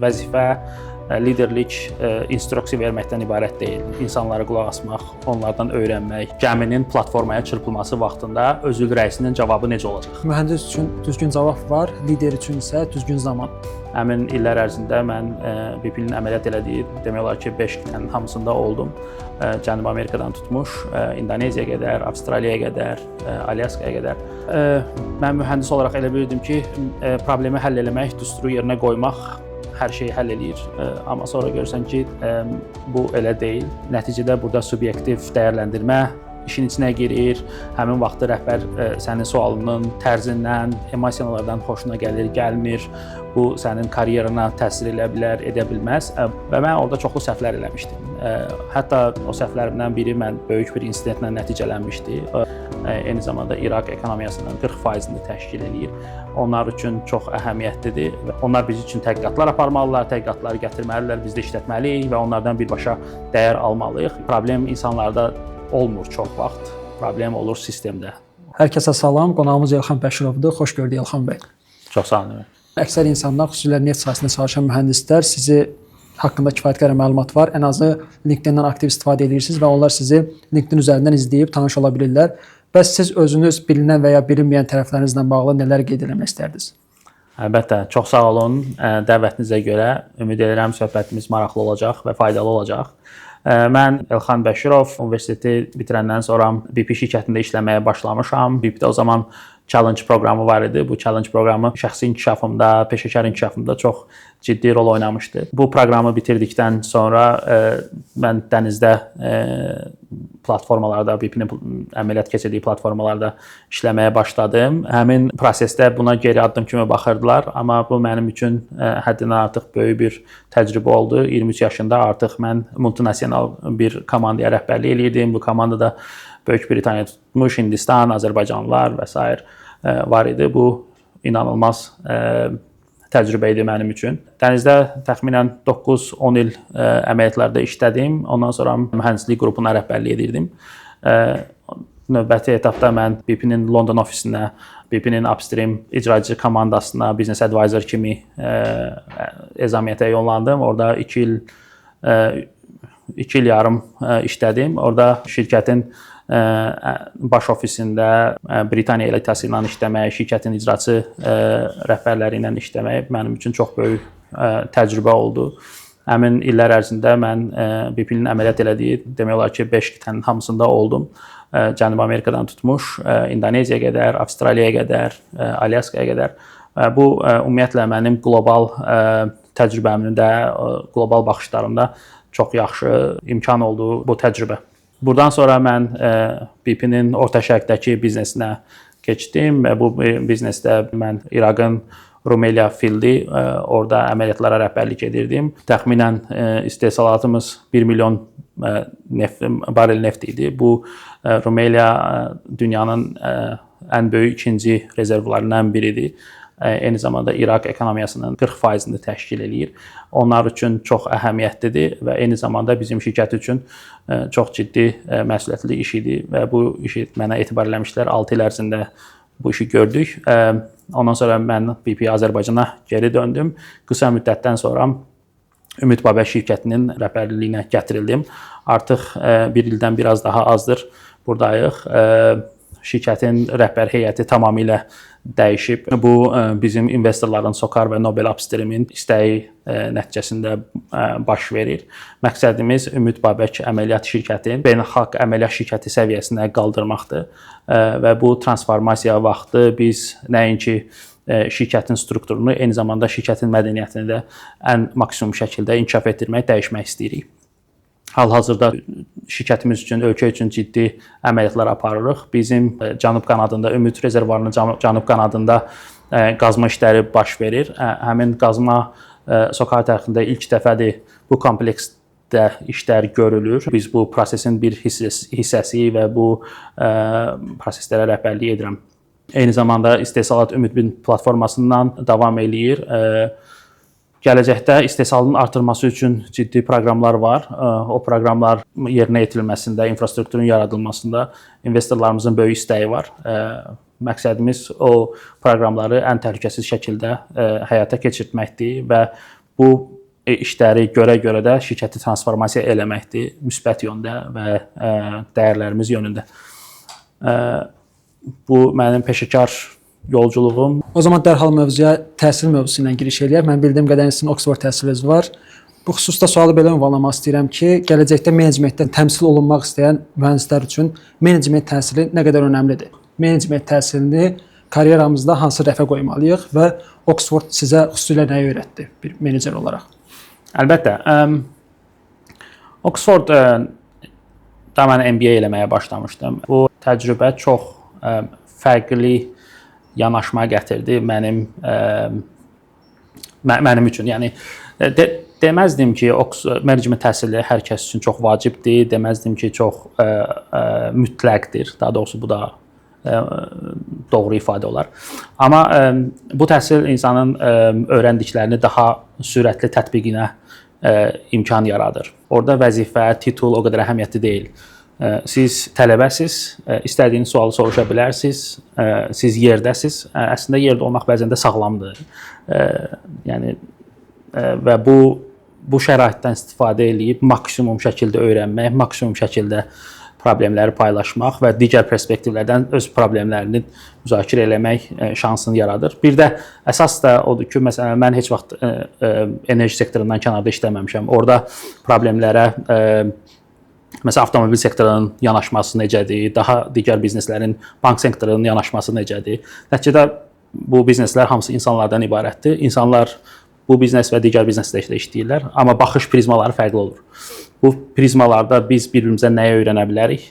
Vəzifə liderlik instruksiya verməkdən ibarət deyil. İnsanlara qulaq asmaq, onlardan öyrənmək, gəminin platformaya çırpılması vaxtında özül rəisinin cavabı necə olacaq? Mühəndis üçün düzgün cavab var, lider üçün isə düzgün zaman. Həmin illər ərzində mən BP-nin əməliyyat elədiyi, demək olar ki, 5 qitənin hamısında oldum. Cənubi Amerikadan tutmuş, İndoneziyaya qədər, Avstraliyaya qədər, Alyaskaya qədər. Mən mühəndis olaraq elə bilirdim ki, problemi həll eləmək, düsturu yerinə qoymaq hər şeyi həll eləyir. Amma sonra görürsən ki, bu elə deyil. Nəticədə burada subyektiv dəyərləndirmə işin içinə girir. Həmin vaxtda rəhbər sənin sualının tərzindən, emosiyalardan xoşuna gəlir, gəlmir. Bu sənin karyerana təsir edə bilər, edə bilməz. Və mən orada çoxlu səhvlər eləmişdim. Hətta o səhvlərimdən biri mən böyük bir insidentlə nəticələnmişdi. Eyni zamanda İraq ekonomiyasının 40%-ni təşkil edir. Onlar üçün çox əhəmiyyətlidir. Onlar biz üçün tədqiqatlar aparmalılar, tədqiqatları gətirməlidirlər, biz də işlətməliyik və onlardan birbaşa dəyər almalıyıq. Problem insanlarda olmur çox vaxt. Problem olur sistemdə. Hər kəsə salam, qonağımız Elxan Bəşirovdur. Xoş gördük Elxan bəy. Çox sağ olun. Əksər insanlar, xüsusilə neft sahəsində çalışan mühəndislər sizi haqqında kifayət qədər məlumat var. Ən azı LinkedIn-dən aktiv istifadə edirsiniz və onlar sizi LinkedIn üzərindən izləyib tanış ola bilirlər. Bəs siz özünüz bilinən və ya bilinməyən tərəflərinizlə bağlı nələr qeyd etmək istərdiniz? Əlbəttə, çox sağ olun dəvətinizə görə. Ümid edirəm söhbətimiz maraqlı olacaq və faydalı olacaq. Mən Elxan Bəşirov, universiteti bitirəndən sonra BP şirkətində işləməyə başlamışam. BP-də o zaman challenge proqramı var idi. Bu challenge proqramı şəxsi inkişafımda, peşəkar inkişafımda çox ciddi rol oynamışdı. Bu proqramı bitirdikdən sonra mən dənizdə platformalarda, BP-nin əməliyyat keçirdiyi platformalarda işləməyə başladım. Həmin prosesdə buna geri addım kimi baxırdılar, amma bu mənim üçün həddindən artıq böyük bir təcrübə oldu. 23 yaşında artıq mən multinasional bir komandaya rəhbərlik edirdim. Bu komandada Böyük Britaniya tutmuş, Hindistan, Azərbaycanlılar və s. var idi. Bu inanılmaz təcrübə idi mənim üçün. Dənizdə təxminən 9-10 il əməliyyatlarda işlədim. Ondan sonra mühəndislik qrupuna rəhbərlik edirdim. Növbəti etapda mən BP-nin London ofisinə, BP-nin upstream icraçı komandasına business advisor kimi ezamiyyətə yollandım. Orada 2 il yarım işlədim. Orada şirkətin baş ofisində Britaniya elitası ilə işləmək, şirkətin icraçı rəhbərləri ilə işləmək mənim üçün çox böyük təcrübə oldu. Həmin illər ərzində mən BP-nin əməliyyat elədiyi, demək olar ki, 5 qitənin hamısında oldum. Cənubi Amerikadan tutmuş, İndoneziyaya qədər, Avstraliyaya qədər, Alyaskaya qədər. Bu ümumiyyətlə mənim qlobal təcrübəmdə, qlobal baxışlarımda çox yaxşı imkan oldu bu təcrübə. Buradan sonra mən BP-nin Orta Şərqdəki biznesinə keçdim və bu biznesdə mən İraqın Rumelia Fieldi, orada əməliyyatlara rəhbərlik edirdim. Təxminən istehsalatımız 1 milyon barel neft idi. Bu Rumelia dünyanın ən böyük ikinci rezervlarından biridir. Eyni zamanda İraq ekonomiyasının 40%-ni təşkil edir. Onlar üçün çox əhəmiyyətlidir və eyni zamanda bizim şirkət üçün çox ciddi məsuliyyətli iş idi və bu işi mənə etibar eləmişlər. 6 il ərzində bu işi gördük. Ondan sonra mən BP Azərbaycana geri döndüm. Qısa müddətdən sonra Ümid Babək şirkətinin rəhbərliyinə gətirildim. Artıq bir ildən biraz daha azdır buradayıq. Şirkətin rəhbər heyəti tamamilə dəyişib. Bu bizim investorların SOCAR və Nobel Upstream'in istəyi nəticəsində baş verir. Məqsədimiz Ümid Babək əməliyyat şirkəti beynəlxalq əməliyyat şirkəti səviyyəsinə qaldırmaqdır. Və bu transformasiya vaxtı biz nəinki şirkətin strukturunu, eyni zamanda şirkətin mədəniyyətini də ən maksimum şəkildə inkişaf etdirmək, dəyişmək istəyirik. Hal-hazırda şirkətimiz üçün, ölkə üçün ciddi əməliyyatlar aparırıq. Bizim cənub qanadında, Ümid rezervuarının cənub qanadında qazma işləri baş verir. Həmin qazma SOCAR tərixində ilk dəfədir bu kompleksdə işlər görülür. Biz bu prosesin bir hissəsi və bu proseslərə rəhbərlik edirəm. Eyni zamanda istehsalat Ümid platformasından davam eləyir. Gələcəkdə istehsalın artırması üçün ciddi proqramlar var. O proqramlar yerinə yetirilməsində, infrastrukturun yaradılmasında investorlarımızın böyük istəyi var. Məqsədimiz o proqramları ən təhlükəsiz şəkildə həyata keçirtməkdir və bu işləri görə-görə də şirkəti transformasiya eləməkdir, müsbət yöndə və dəyərlərimiz yönündə. Bu mənim peşəkar yolculuğum. O zaman dərhal mövzuya təhsil mövzusu ilə giriş eləyək. Mən bildiyim qədərilə sizin Oxford təhsiliniz var. Bu xüsusda sualı belə ünvanlamaq istəyirəm ki, gələcəkdə menecmentdə təmsil olunmaq istəyən mühəndislər üçün menecment təhsili nə qədər önəmlidir? Menecment təhsilini karyeramızda hansı rəfə qoymalıyıq və Oxford sizə xüsusilə nəyi öyrətdi bir menecer olaraq? Əlbəttə. Oxford da mən MBA eləməyə başlamışdım. Bu təcrübə çox fərqli yanaşma gətirdi mənim üçün. Yəni deməzdim ki, menecment təhsili hər kəs üçün çox vacibdir, deməzdim ki, çox mütləqdir. Daha doğrusu bu da doğru ifadə olar. Amma bu təhsil insanın öyrəndiklərini daha sürətli tətbiqinə imkan yaradır. Orada vəzifə, titul o qədər əhəmiyyətli deyil. Siz tələbəsiz, istədiyiniz sualı soruşa bilərsiniz, siz yerdəsiz. Əslində yerdə olmaq bəzən də sağlamdır. Yəni və bu şəraitdən istifadə edib maksimum şəkildə öyrənmək, maksimum şəkildə problemləri paylaşmaq və digər perspektivlərdən öz problemlərini müzakirə eləmək şansını yaradır. Bir də əsas da odur ki, məsələn, mən heç vaxt enerji sektorundan kənarda işləməmişəm. Orada problemlərə məsələn, avtomobil sektorunun yanaşması necədir, daha digər bizneslərin, bank sektorunun yanaşması necədir. Nəticədə bu bizneslər hamısı insanlardan ibarətdir. İnsanlar bu biznes və digər bizneslərdə işləyirlər, amma baxış prizmaları fərqli olur. Bu prizmalarda biz bir-birimizə nəyə öyrənə bilərik?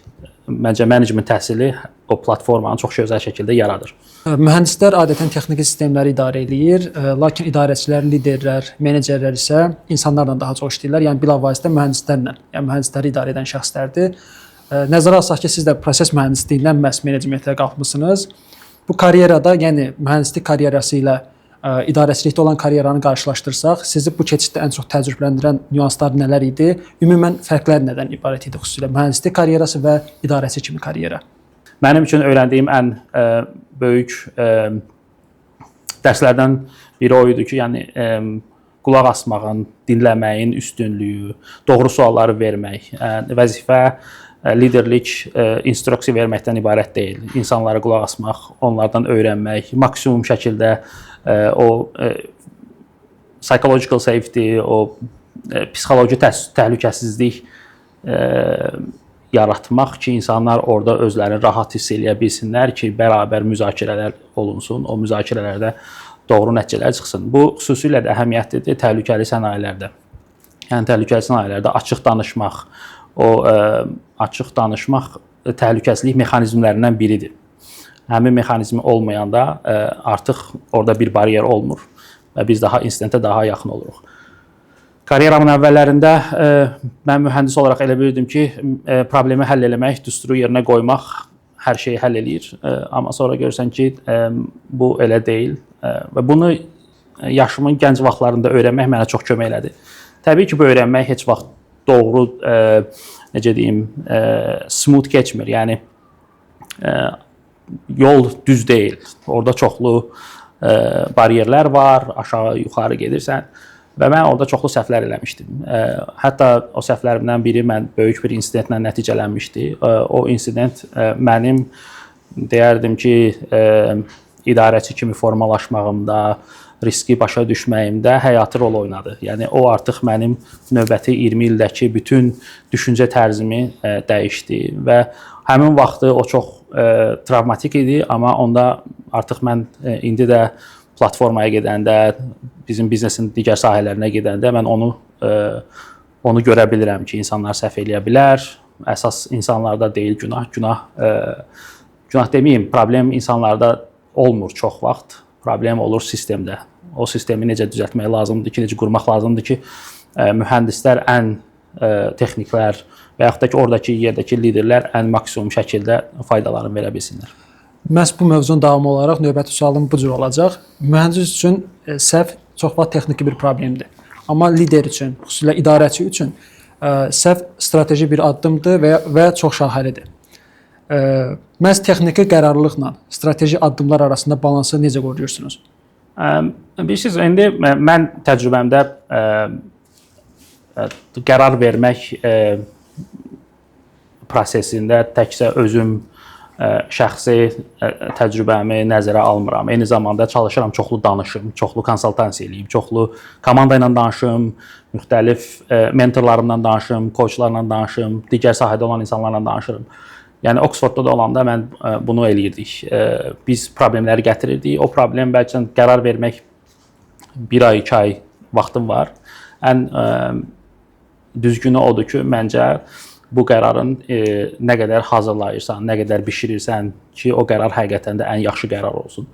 Məncə menecment təhsili o platformanı çox gözəl şəkildə yaradır. Mühəndislər adətən texniki sistemləri idarə edir, lakin idarəçilər, liderlər, menecerlər isə insanlarla daha çox işləyirlər. Yəni bilavasitə mühəndislərlə, yəni mühəndisləri idarə edən şəxslərdir. Nəzərə alsaq ki, siz də proses mühəndisliyindən məhz menecmentə qalxmısınız. Bu karyerada, yəni mühəndislik karyerası ilə idarəçilikdə olan karyeranı qarşılaşdırsaq, sizi bu keçiddə ən çox təcrübələndirən nüanslar nələr idi? Ümumən fərqlər nədən ibarət idi xüsusilə mühəndislik karyerası və idarəçi kimi karyera? Mənim üçün öyrəndiyim ən böyük dərslərdən biri o idi ki, yəni qulaq asmağın, dinləməyin üstünlüyü, doğru sualları vermək, vəzifə, liderlik, instruksiya verməkdən ibarət deyil. İnsanlara qulaq asmaq, onlardan öyrənmək, maksimum şəkildə o psychological safety, o psixoloji təhlükəsizlik yaratmaq ki, insanlar orada özlərini rahat hiss eləyə bilsinlər ki, bərabər müzakirələr olunsun, o müzakirələrdə doğru nəticələr çıxsın. Bu xüsusilə də əhəmiyyətlidir təhlükəli sənayelərdə. Yəni təhlükəli sənayelərdə açıq danışmaq, o açıq danışmaq təhlükəsizlik mexanizmlərindən biridir. Həmin mexanizmi olmayanda artıq orada bir baryer olmur və biz daha insidentə daha yaxın oluruq. Karyeramın əvvəllərində mən mühəndis olaraq elə bilirdim ki, problemi həll eləmək, düsturu yerinə qoymaq hər şeyi həll eləyir. Amma sonra görürsən ki, bu elə deyil və bunu yaşımın gənc vaxtlarında öyrənmək mənə çox kömək elədi. Təbii ki, bu öyrənmək heç vaxt doğru, necə deyim, smooth keçmir. Yəni yol düz deyil. Orada çoxlu baryerlər var, aşağı, yuxarı gedirsən və mən orada çoxlu səhvlər eləmişdim. Hətta o səhvlərimdən biri mən böyük bir insidentlə nəticələnmişdi. O insident mənim deyərdim ki, idarəçi kimi formalaşmağımda, riski başa düşməyimdə həyati rol oynadı. Yəni o artıq mənim növbəti 20 ildəki bütün düşüncə tərzimi dəyişdi və həmin vaxtı o çox travmatik idi, amma onda artıq mən indi də platformaya gedəndə, bizim biznesin digər sahələrinə gedəndə mən onu görə bilirəm ki, insanlar səhv eləyə bilər. Əsas insanlarda deyil günah. Günah deməyim, problem insanlarda olmur çox vaxt. Problem olur sistemdə. O sistemi necə düzəltmək lazımdır ki, necə qurmaq lazımdır ki, mühəndislər ən texniklər və yaxud da ki, oradakı yerdəki liderlər ən maksimum şəkildə faydalarını verə bilsinlər. Məhz bu mövzunun davamı olaraq növbəti sualım bu cür olacaq. Mühəndis üçün səhv çox vaxt texniki bir problemdir. Amma lider üçün, xüsusilə idarəçi üçün səhv strateji bir addımdır və çox şaxəlidir. Məhz texniki qərarlılıqla strateji addımlar arasında balansı necə qoruyursunuz? Bilirsiniz, indi mən təcrübəmdə qərar vermək prosesində təkcə özüm şəxsi təcrübəmi nəzərə almıram. Eyni zamanda çalışıram çoxlu danışım, çoxlu konsultasiya eləyim, çoxlu komanda ilə danışım, müxtəlif mentorlarımla danışım, koçlarla danışım, digər sahədə olan insanlarla danışırım. Yəni Oxfordda da olanda mən bunu eləyirdik. Biz problemləri gətirirdik. O problem bəlkə qərar vermək 1 ay, 2 ay vaxtım var. Ən düzgünü odur ki, məncə bu qərarın nə qədər hazırlayırsan, nə qədər bişirirsən ki, o qərar həqiqətən də ən yaxşı qərar olsun.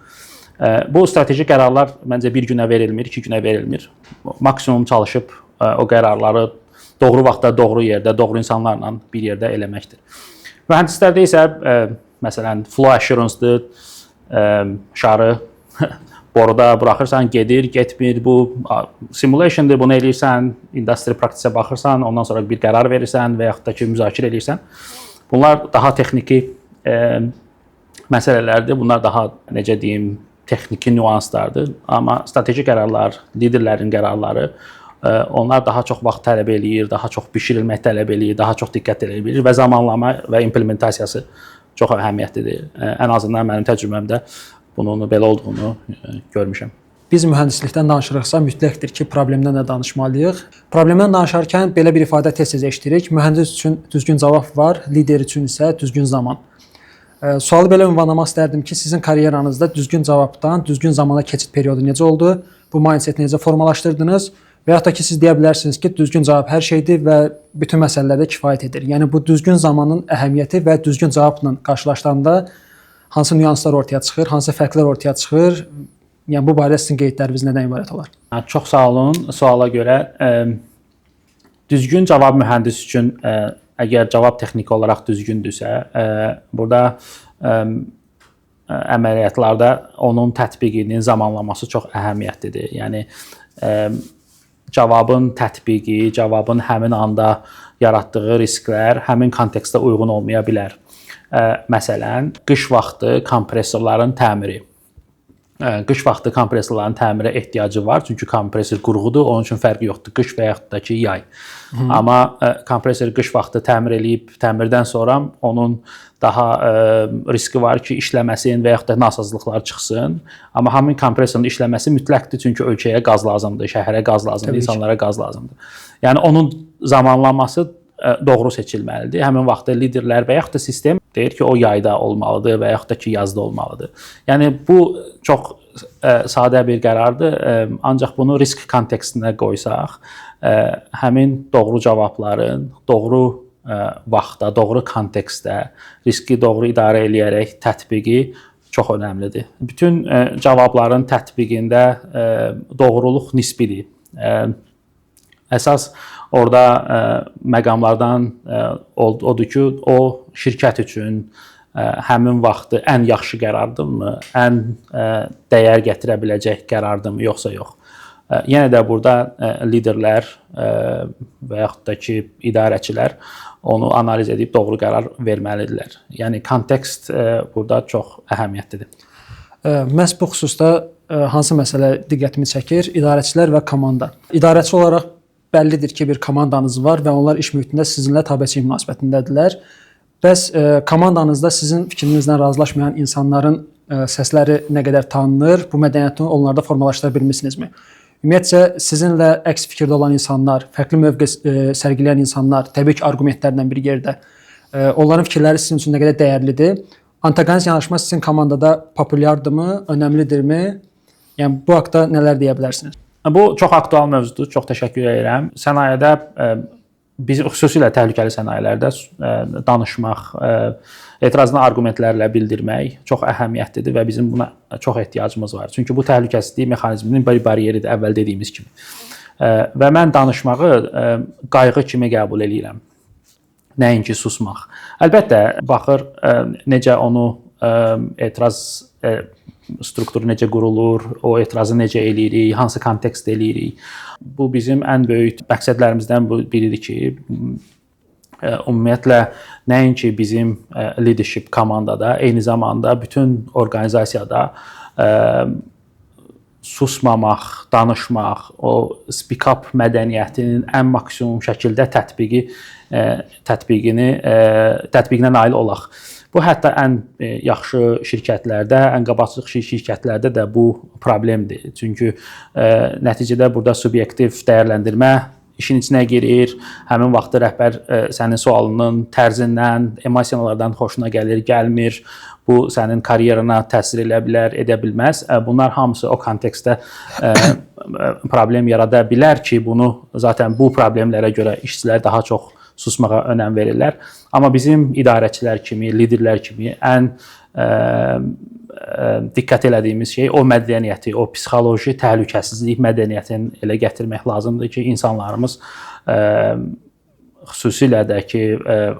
Bu strateji qərarlar məncə 1 günə verilmir, 2 günə verilmir. Maksimum çalışıb o qərarları doğru vaxtda, doğru yerdə, doğru insanlarla bir yerdə eləməkdir. Mühəndislərdə isə məsələn flow assurance-dır, şarı boruda buraxırsan, gedir, getmir. Bu simulation-dır, bunu eləyirsən, industry practice-ə baxırsan, ondan sonra bir qərar verirsən və yaxud da ki, müzakirə edirsən. Bunlar daha texniki məsələlərdir. Bunlar daha, necə deyim, texniki nüanslardır. Amma strateji qərarlar, liderlərin qərarları, onlar daha çox vaxt tələb eləyir, daha çox bişirilmək tələb eləyir, daha çox diqqət eləyir və zamanlama və implementasiyası çox əhəmiyyətlidir. Ən azından mənim təcrübəmdə bunun belə olduğunu görmüşəm. Biz mühəndislikdən danışırıqsa mütləqdir ki, problemdən də danışmalıyıq. Problemdən danışarkən belə bir ifadə tez-tez eşidirik. Mühəndis üçün düzgün cavab var, lider üçün isə düzgün zaman. Sualı belə ünvanlamaq istərdim ki, sizin karyeranızda düzgün cavabdan düzgün zamana keçid periodu necə oldu? Bu mindset-i necə formalaşdırdınız? Və yaxud da ki, siz deyə bilərsiniz ki, düzgün cavab hər şeydir və bütün məsələlərdə kifayət edir. Yəni, bu düzgün zamanın əhəmiyyəti və düzgün cavabla qarşılaşdığında hansı nüanslar ortaya çıxır, hansı fərqlər ortaya çıxır? Yəni, bu barədə sizin qeydləriniz nədən ibarət olar? Çox sağ olun suala görə. Düzgün cavab mühəndis üçün, əgər cavab texniki olaraq düzgündürsə, burada əməliyyatlarda onun tətbiqinin zamanlaması çox əhəmiyyətlidir. Yəni, cavabın tətbiqi, cavabın həmin anda yaratdığı risklər həmin kontekstə uyğun olmaya bilər. Məsələn, qış vaxtı kompresorların təmiri. Qış vaxtı kompresorların təmirə ehtiyacı var, çünki kompresor qurğudur, onun üçün fərqi yoxdur, qış və yaxud da ki, yay. Amma kompresor qış vaxtı təmir eləyib, təmirdən sonra onun daha riski var ki, işləməsin və yaxud da nasazlıqlar çıxsın. Amma həmin kompresorun işləməsi mütləqdir, çünki ölkəyə qaz lazımdır, şəhərə qaz lazımdır, insanlara qaz lazımdır. Yəni onun zamanlaması doğru seçilməlidir. Həmin vaxtda liderlər və yaxud da sistem deyir ki, o yayda olmalıdır və yaxud da ki, yazda olmalıdır. Yəni bu çox sadə bir qərardır. Ancaq bunu risk kontekstinə qoysaq, həmin doğru cavabların doğru vaxtda, doğru kontekstdə riski doğru idarə eləyərək tətbiqi çox önəmlidir. Bütün cavabların tətbiqində doğruluq nisbidir. Əsas orada məqamlardan odur ki, o şirkət üçün həmin vaxtı ən yaxşı qərardırmı, ən dəyər gətirə biləcək qərardırmı, yoxsa yox. Yenə də burada liderlər və yaxud da ki, idarəçilər onu analiz edib doğru qərar verməlidirlər. Yəni kontekst burada çox əhəmiyyətlidir. Məhz bu xüsusda hansı məsələ diqqətimi çəkir? İdarəçilər və komanda. İdarəçi olaraq bəllidir ki, bir komandanız var və onlar iş mühitində sizinlə tabeçilik münasibətindədirlər. Bəs komandanızda sizin fikrinizlə razılaşmayan insanların səsləri nə qədər tanınır? Bu mədəniyyəti onlarda formalaşdıra bilmisinizmi? Ümumiyyətcə, sizinlə əks fikirdə olan insanlar, fərqli mövqe sərgiləyən insanlar, təbii ki, arqumentlərlə bir yerdə, onların fikirləri sizin üçün nə qədər dəyərlidir? Antagonist yanaşma sizin komandada populyardırmı, önəmlidirmi? Yəni, bu haqda nələr deyə bilərsiniz? Bu çox aktual mövzudur. Çox təşəkkür edirəm. Sənayədə, biz xüsusilə təhlükəli sənayələrdə danışmaq, etirazını arqumentlərlə bildirmək çox əhəmiyyətlidir və bizim buna çox ehtiyacımız var. Çünki bu təhlükəsizlik mexanizminin bir bariyeridir, əvvəl dediyimiz kimi. Və mən danışmağı qayğı kimi qəbul edirəm. Nəinki susmaq. Əlbəttə, baxır necə onu etiraz strukturu necə qurulur, o etirazı necə eləyirik, hansı kontekstdə eləyirik. Bu bizim ən böyük məqsədlərimizdən biridir ki, ümumiyyətlə nəinki bizim leadership komandada, eyni zamanda bütün orqanizasiyada susmamaq, danışmaq, o speak up mədəniyyətinin ən maksimum şəkildə tətbiqinə nail olaq. Bu hətta ən yaxşı şirkətlərdə, ən qabaqcıl şirkətlərdə də bu problemdir. Çünki nəticədə burada subyektiv dəyərləndirmə işin içinə girir. Həmin vaxtda rəhbər sənin sualının tərzindən, emosiyalardan xoşuna gəlir, gəlmir. Bu sənin karyerana təsir edə bilər, edə bilməz. Bunlar hamısı o kontekstdə problem yarada bilər ki, bunu zaten bu problemlərə görə işçilər daha çox susmağa önəm verirlər. Amma bizim idarəçilər kimi, liderlər kimi ən diqqət elədiyimiz şey o mədəniyyəti, o psixoloji təhlükəsizlik mədəniyyətini elə gətirmək lazımdır ki, insanlarımız xüsusilə də ki,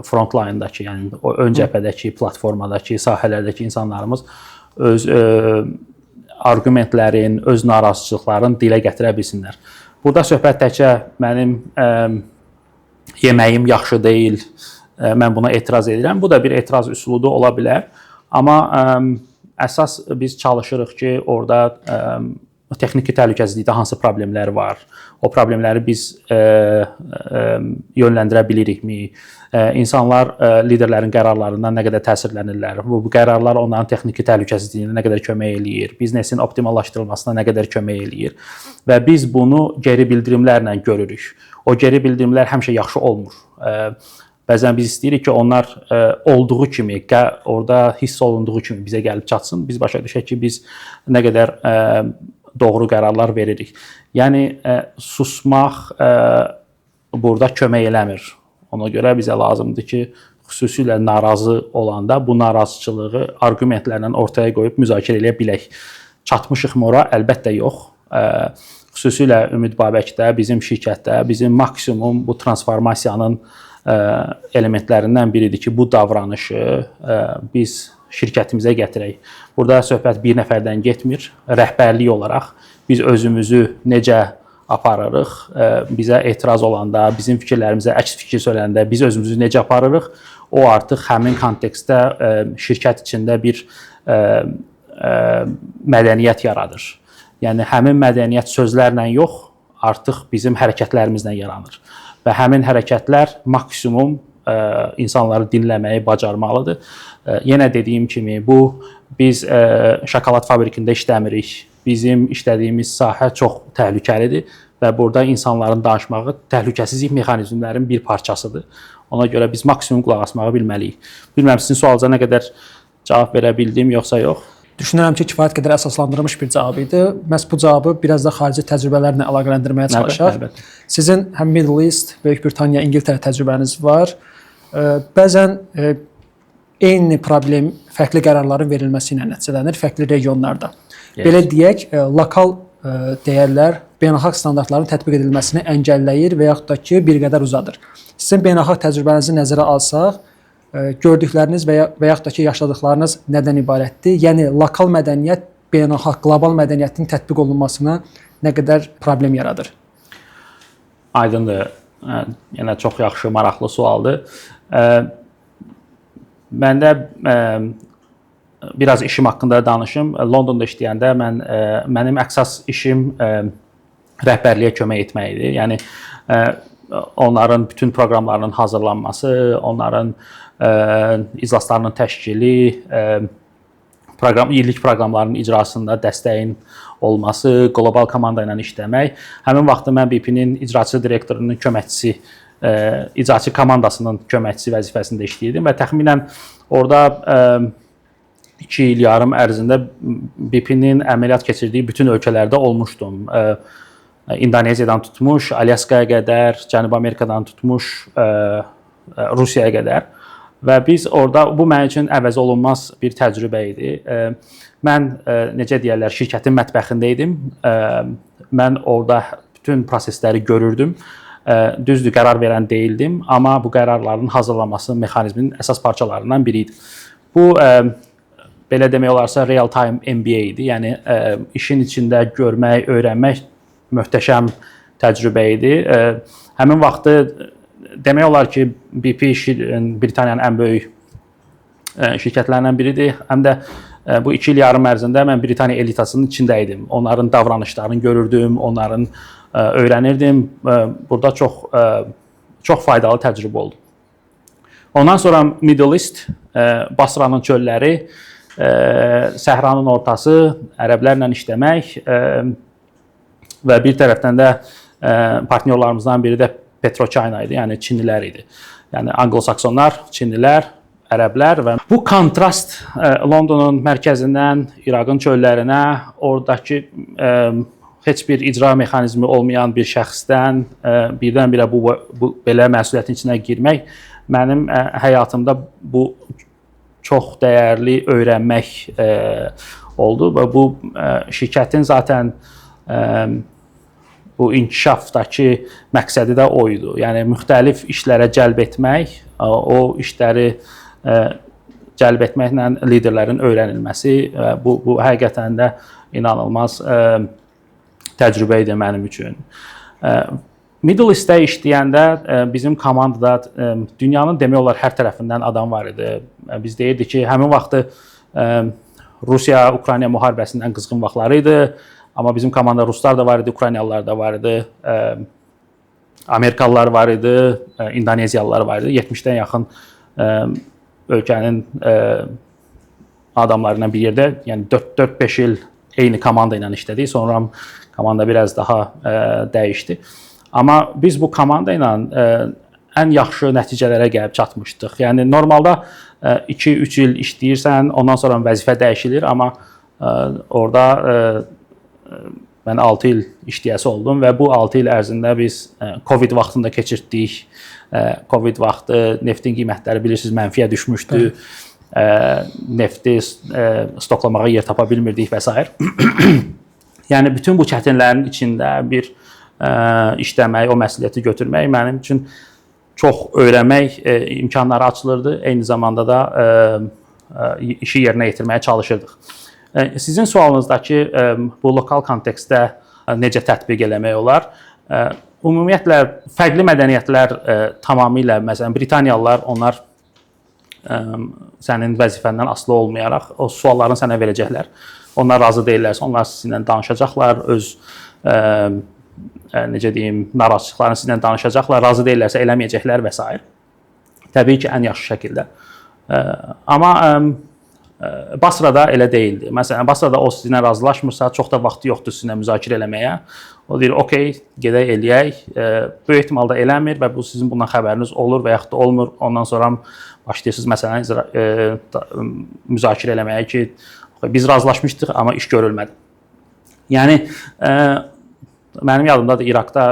frontline-dakı, yəni o ön cəbhədəki, platformadakı, sahələrdəki insanlarımız öz arqumentlərin, öz narazıçılıqlarını dilə gətirə bilsinlər. Burada söhbət təkcə mənim yeməyim yaxşı deyil, mən buna etiraz edirəm. Bu da bir etiraz üsulu ola bilər. Amma əsas biz çalışırıq ki, orada texniki təhlükəsizlikdə hansı problemlər var, o problemləri biz yönləndirə bilirikmi? İnsanlar liderlərin qərarlarından nə qədər təsirlənirlər? Bu qərarlar onların texniki təhlükəsizliyinə nə qədər kömək eləyir? Biznesin optimallaşdırılmasına nə qədər kömək eləyir? Və biz bunu geri bildirimlərlə görürük. O geri bildirimlər həmişə yaxşı olmur. Bəzən biz istəyirik ki, onlar olduğu kimi, orada hiss olunduğu kimi bizə gəlib çatsın. Biz başa düşək ki, biz nə qədər doğru qərarlar veririk. Yəni, susmaq burada kömək eləmir. Ona görə bizə lazımdır ki, xüsusilə narazı olanda bu narazıçılığı arqumentlərlə ortaya qoyub müzakirə eləyə bilək. Çatmışıqmı ora? Əlbəttə yox. Xüsusilə Ümid Babəkdə, bizim şirkətdə, bizim maksimum bu transformasiyanın elementlərindən biridir ki, bu davranışı biz şirkətimizə gətirək. Burada söhbət bir nəfərdən getmir. Rəhbərlik olaraq biz özümüzü necə aparırıq, bizə etiraz olanda, bizim fikirlərimizə əks fikir söyləndə biz özümüzü necə aparırıq, o artıq həmin kontekstdə şirkət içində bir mədəniyyət yaradır. Yəni, həmin mədəniyyət sözlərlə yox, artıq bizim hərəkətlərimizlə yaranır. Və həmin hərəkətlər maksimum insanları dinləməyi bacarmalıdır. Yenə dediyim kimi, biz şokolad fabrikində işləmirik. Bizim işlədiyimiz sahə çox təhlükəlidir və burada insanların danışmağı təhlükəsizlik mexanizmlərinin bir parçasıdır. Ona görə biz maksimum qulaq asmağı bilməliyik. Bilmirəm, sizin sualınıza nə qədər cavab verə bildim, yoxsa yox? Düşünürəm ki, kifayət qədər əsaslandırılmış bir cavab idi. Məhz bu cavabı biraz da xarici təcrübələrlə əlaqələndirməyə çalışaq. Sizin həm Middle East, Böyük Britaniya, İngiltərə təcrübəniz var. Bəzən eyni problem fərqli qərarların verilməsi ilə nəticələnir fərqli regionlarda. Belə deyək, lokal dəyərlər beynəlxalq standartların tətbiq edilməsini əngəlləyir və yaxud da ki, bir qədər uzadır. Sizin beynəlxalq təcrübənizi nəzərə alsaq, gördükləriniz və yaxud da ki, yaşadıqlarınız nədən ibarətdir? Yəni, lokal mədəniyyət beynəlxalq, qlobal mədəniyyətin tətbiq olunmasına nə qədər problem yaradır? Aydındır. Yəni, çox yaxşı, maraqlı sualdır. Məndə biraz işim haqqında danışım. Londonda işləyəndə mənim əsas işim rəhbərliyə kömək etmək idi. Yəni, onların bütün proqramlarının hazırlanması, onların iclaslarının təşkili, illik proqramların icrasında dəstəyin olması, qlobal komanda ilə işləmək. Həmin vaxtda mən BP-nin icraçı direktorunun köməkçisi, icraçı komandasının köməkçisi vəzifəsində işləyirdim və təxminən orada 2 il yarım ərzində BP-nin əməliyyat keçirdiyi bütün ölkələrdə olmuşdum. İndoneziyadan tutmuş, Alyaskaya qədər, Cənubi Amerikadan tutmuş, Rusiyaya qədər. Və biz orada, bu mənim üçün əvəz olunmaz bir təcrübə idi. Mən, necə deyərlər, şirkətin mətbəxində idim. Mən orada bütün prosesləri görürdüm. Düzdür, qərar verən deyildim, amma bu qərarların hazırlanması mexanizminin əsas parçalarından biri idi. Bu, belə demək olarsa, real-time MBA idi. Yəni, işin içində görmək, öyrənmək möhtəşəm təcrübə idi. Həmin vaxtı demək olar ki, BP Britaniyanın ən böyük şirkətlərindən biridir. Həm də bu 2 il yarım ərzində mən Britaniya elitasının içində idim. Onların davranışlarını görürdüm, onların öyrənirdim. Burada çox faydalı təcrübə oldu. Ondan sonra Middle East, Basranın çölləri, səhranın ortası, ərəblərlə işləmək və bir tərəfdən də partnyorlarımızdan biri də PetroChina idi, yəni Çinlilər idi. Yəni Anglo-Saksonlar, Çinlilər, ərəblər və bu kontrast Londonun mərkəzindən İraqın çöllərinə, oradakı heç bir icra mexanizmi olmayan bir şəxsdən birdən-birə bu belə məsuliyyətin içinə girmək mənim həyatımda bu çox dəyərli öyrənmək oldu və bu şirkətin zaten bu inkişafdakı məqsədi də o idi. Yəni müxtəlif işlərə cəlb etmək, o işləri cəlb etməklə liderlərin öyrənilməsi bu həqiqətən də inanılmaz təcrübə idi mənim üçün. Middle East-də işləyəndə bizim komandada dünyanın demək olar hər tərəfindən adam var idi. Biz deyirdik ki, həmin vaxtı Rusiya-Ukrayna müharibəsindən qızğın vaxtları idi. Amma bizim komanda ruslar da var idi, Ukraynalılar da var idi, Amerikalılar var idi, İndoneziyalılar var idi. 70-dən yaxın ölkənin adamlarıyla bir yerdə, yəni 4-5 il eyni komanda ilə işlədik. Sonra komanda biraz daha dəyişdi. Amma biz bu komanda ilə ən yaxşı nəticələrə gəlib çatmışdıq. Yəni normalda 2-3 il işləyirsən, ondan sonra vəzifə dəyişilir, amma orada mən 6 il işləyəsi oldum və bu 6 il ərzində biz Covid vaxtında keçirtdik. Covid vaxtı neftin qiymətləri bilirsiniz mənfiyə düşmüşdü. Nefti stoklamağa yer tapa bilmirdik və s. Yəni bütün bu çətinlərin içində bir işləmək, o məsuliyyəti götürmək mənim üçün çox öyrənmək imkanları açılırdı. Eyni zamanda da işi yerinə yetirməyə çalışırdıq. Sizin sualınızdakı bu lokal kontekstdə necə tətbiq eləmək olar? Ümumiyyətlə, fərqli mədəniyyətlər tamamilə, məsələn, Britaniyalılar, onlar sənin vəzifəndən asılı olmayaraq o suallarını sənə verəcəklər. Onlar razı deyirlərsə, onlar sizinlə danışacaqlar, öz necə deyim, narazılıqlarını sizinlə danışacaqlar, razı deyirlərsə eləməyəcəklər və s. Təbii ki, ən yaxşı şəkildə. Amma Basrada elə deyildi. Məsələn, Basrada o sizinlə razılaşmırsa, çox da vaxtı yoxdur sizinlə müzakirə eləməyə. O deyir, okey, gedək eləyək. Böyük ehtimalda eləmir və bu sizin bundan xəbəriniz olur və yaxud da olmur. Ondan sonra başlayırsınız məsələn müzakirə eləməyə ki, biz razılaşmışdıq, amma iş görülmədi. Yəni mənim yadımdadır, İraqda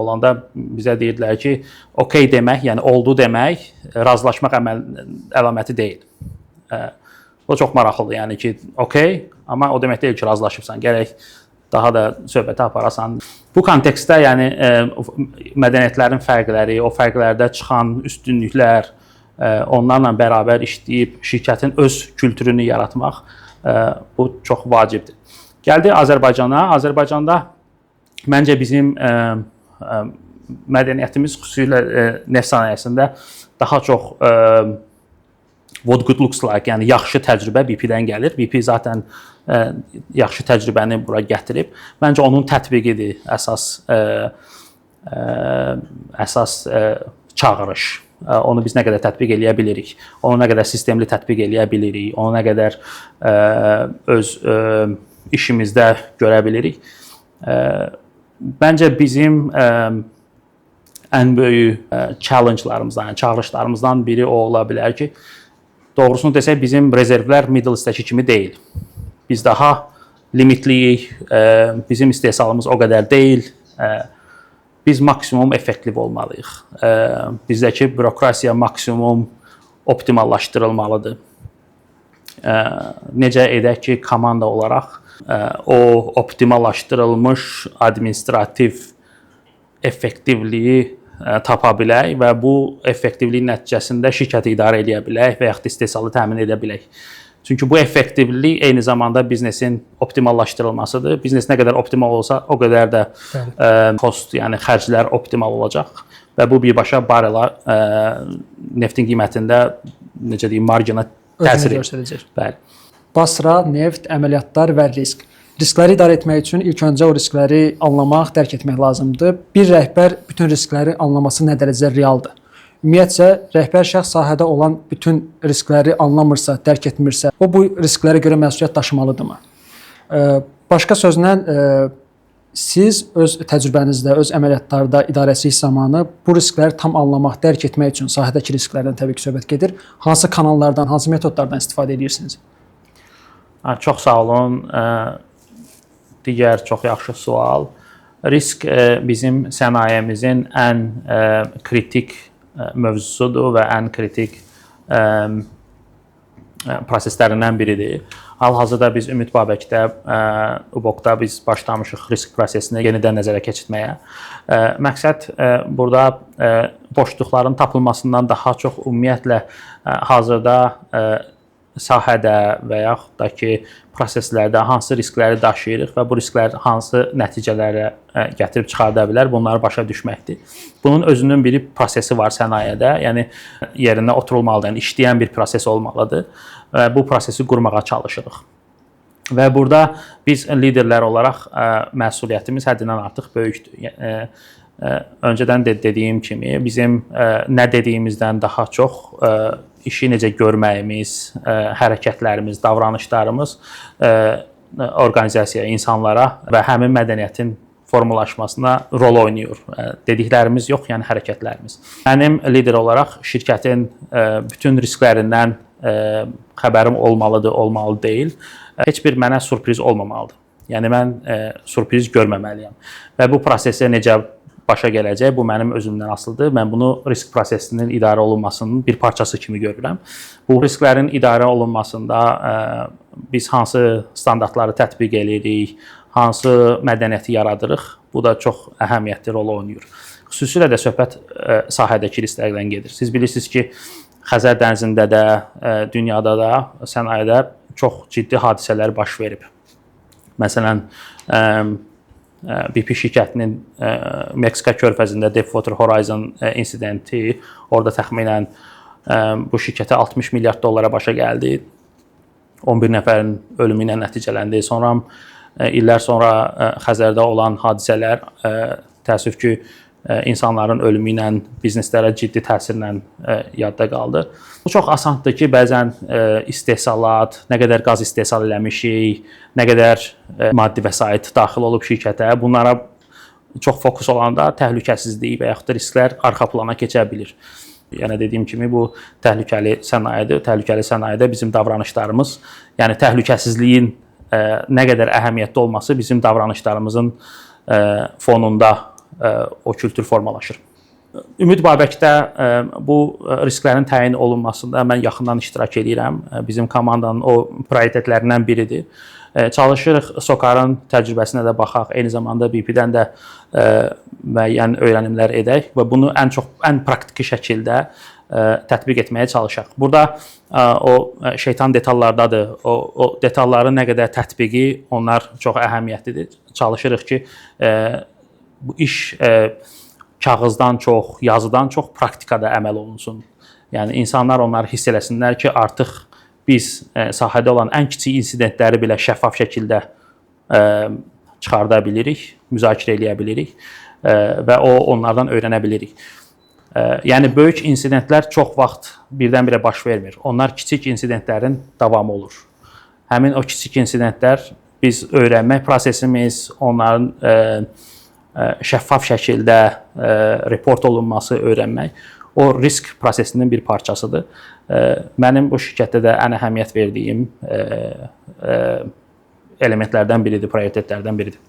olanda bizə deyirdilər ki, okey demək, yəni oldu demək, razılaşmaq əlaməti deyil. O çox maraqlıdır, yəni ki, okey, amma o demək deyil ki, razılaşıbsan, gərək daha da söhbəti aparasan. Bu kontekstdə, yəni mədəniyyətlərin fərqləri, o fərqlərdə çıxan üstünlüklər, onlarla bərabər işləyib şirkətin öz kültürünü yaratmaq, bu çox vacibdir. Gəldi Azərbaycana. Azərbaycanda məncə bizim mədəniyyətimiz xüsusilə neft sənayesində daha çox what good looks like, yəni yaxşı təcrübə BP-dən gəlir. BP zaten yaxşı təcrübəni bura gətirib. Məncə onun tətbiqidir əsas çağırış. Onu biz nə qədər tətbiq eləyə bilirik, onu nə qədər sistemli tətbiq eləyə bilirik, onu nə qədər öz işimizdə görə bilirik. Məncə bizim ən böyük challenge-larımızdan, yəni çağırışlarımızdan biri o ola bilər ki, doğrusunu desək, bizim rezervlər Middle East-dəki kimi deyil. Biz daha limitliyik, bizim istehsalımız o qədər deyil. Biz maksimum effektiv olmalıyıq. Bizdəki bürokrasiya maksimum optimallaşdırılmalıdır. Necə edək ki, komanda olaraq o optimallaşdırılmış administrativ effektivliyi tapa bilək və bu effektivlik nəticəsində şirkəti idarə edə bilək və yaxud istehsalı təmin edə bilək. Çünki bu effektivlik eyni zamanda biznesin optimallaşdırılmasıdır. Biznes nə qədər optimal olsa, o qədər də cost, yəni xərclər optimal olacaq və bu birbaşa barrela neftin qiymətində necə deyim, marjina təsir edəcək. Bəli. Basra, neft, əməliyyatlar və risk. Riskləri idarə etmək üçün ilk öncə o riskləri anlamaq, dərk etmək lazımdır. Bir rəhbər bütün riskləri anlaması nə dərəcədə realdır? Ümumiyyətcə, rəhbər şəxs sahədə olan bütün riskləri anlamırsa, dərk etmirsə, o bu risklərə görə məsuliyyət daşımalıdırmı? Başqa sözlə, siz öz təcrübənizdə, öz əməliyyatlarda idarəçilik zamanı bu riskləri tam anlamaq, dərk etmək üçün sahədəki risklərdən təbii ki, söhbət gedir. Hansı kanallardan, hansı metodlardan istifadə edirsiniz? Çox sağ olun. Digər çox yaxşı sual. Risk bizim sənayemizin ən kritik mövzusudur və ən kritik proseslərindən biridir. Hal-hazırda biz Ümid Babəkdə, UBOK-da biz başlamışıq risk prosesini yenidən nəzərə keçirməyə. Məqsəd burada boşluqların tapılmasından daha çox ümumiyyətlə hazırda sahədə və yaxud da ki, proseslərdə hansı riskləri daşıyırıq və bu risklər hansı nəticələrə gətirib çıxarda bilər, bunları başa düşməkdir. Bunun özünün bir prosesi var sənayədə, yəni yerinə oturulmalıdır, yəni işləyən bir proses olmalıdır və bu prosesi qurmağa çalışırıq. Və burada biz liderlər olaraq məsuliyyətimiz həddindən artıq böyükdür. Öncədən də dediyim kimi, bizim nə dediyimizdən daha çox işi necə görməyimiz, hərəkətlərimiz, davranışlarımız orqanizasiyaya, insanlara və həmin mədəniyyətin formalaşmasına rol oynayır. Dediklərimiz yox, yəni hərəkətlərimiz. Mənim lider olaraq şirkətin bütün risklərindən xəbərim olmalıdır, olmalı deyil. Heç bir mənə sürpriz olmamalıdır. Yəni mən sürpriz görməməliyəm. Və bu prosesə necə başa gələcək, bu mənim özümdən asılıdır. Mən bunu risk prosesinin idarə olunmasının bir parçası kimi görürəm. Bu risklərin idarə olunmasında biz hansı standartları tətbiq edirik, hansı mədəniyyəti yaradırıq, bu da çox əhəmiyyətli rol oynayır. Xüsusilə də söhbət sahədəki risklərdən gedir. Siz bilirsiniz ki, Xəzər dənizində də, dünyada da, sənayedə çox ciddi hadisələr baş verib. Məsələn, BP şirkətinin Meksika körfəzində Deepwater Horizon insidenti, orada təxminən bu şirkətə 60 milyard dollara başa gəldi. 11 nəfərin ölümü ilə nəticələndi. Sonra illər sonra Xəzərdə olan hadisələr təəssüf ki, insanların ölümü ilə bizneslərə ciddi təsirlə yadda qaldı. Bu çox asandır ki, bəzən istehsalat, nə qədər qaz istehsal eləmişik, nə qədər maddi vəsait daxil olub şirkətə, bunlara çox fokus olanda təhlükəsizlik və yaxud da risklər arxa plana keçə bilir. Yəni dediyim kimi, bu təhlükəli sənayedir. Təhlükəli sənayedə bizim davranışlarımız, yəni təhlükəsizliyin nə qədər əhəmiyyətli olması bizim davranışlarımızın fonunda o kültür formalaşır. Ümid Babəkdə bu risklərin təyin olunmasında mən yaxından iştirak edirəm. Bizim komandanın o prioritetlərindən biridir. Çalışırıq SOCAR-ın təcrübəsinə də baxaq, eyni zamanda BP-dən də müəyyən öyrənimlər edək və bunu ən praktiki şəkildə tətbiq etməyə çalışaq. Burada o şeytan detallardadır. O detalların nə qədər tətbiqi, onlar çox əhəmiyyətlidir. Çalışırıq ki, bu iş kağızdan çox, yazıdan çox praktikada əməl olunsun. Yəni insanlar onları hiss eləsinlər ki, artıq biz sahədə olan ən kiçik insidentləri belə şəffaf şəkildə çıxarda bilirik, müzakirə eləyə bilirik və onlardan öyrənə bilirik. Yəni böyük insidentlər çox vaxt birdən-birə baş vermir. Onlar kiçik insidentlərin davamı olur. Həmin o kiçik insidentlər biz öyrənmək prosesimiz, onların şəffaf şəkildə report olunması, öyrənmək o risk prosesinin bir parçasıdır. Mənim bu şirkətdə də ən əhəmiyyət verdiyim elementlərdən biridir, prioritetlərdən biridir.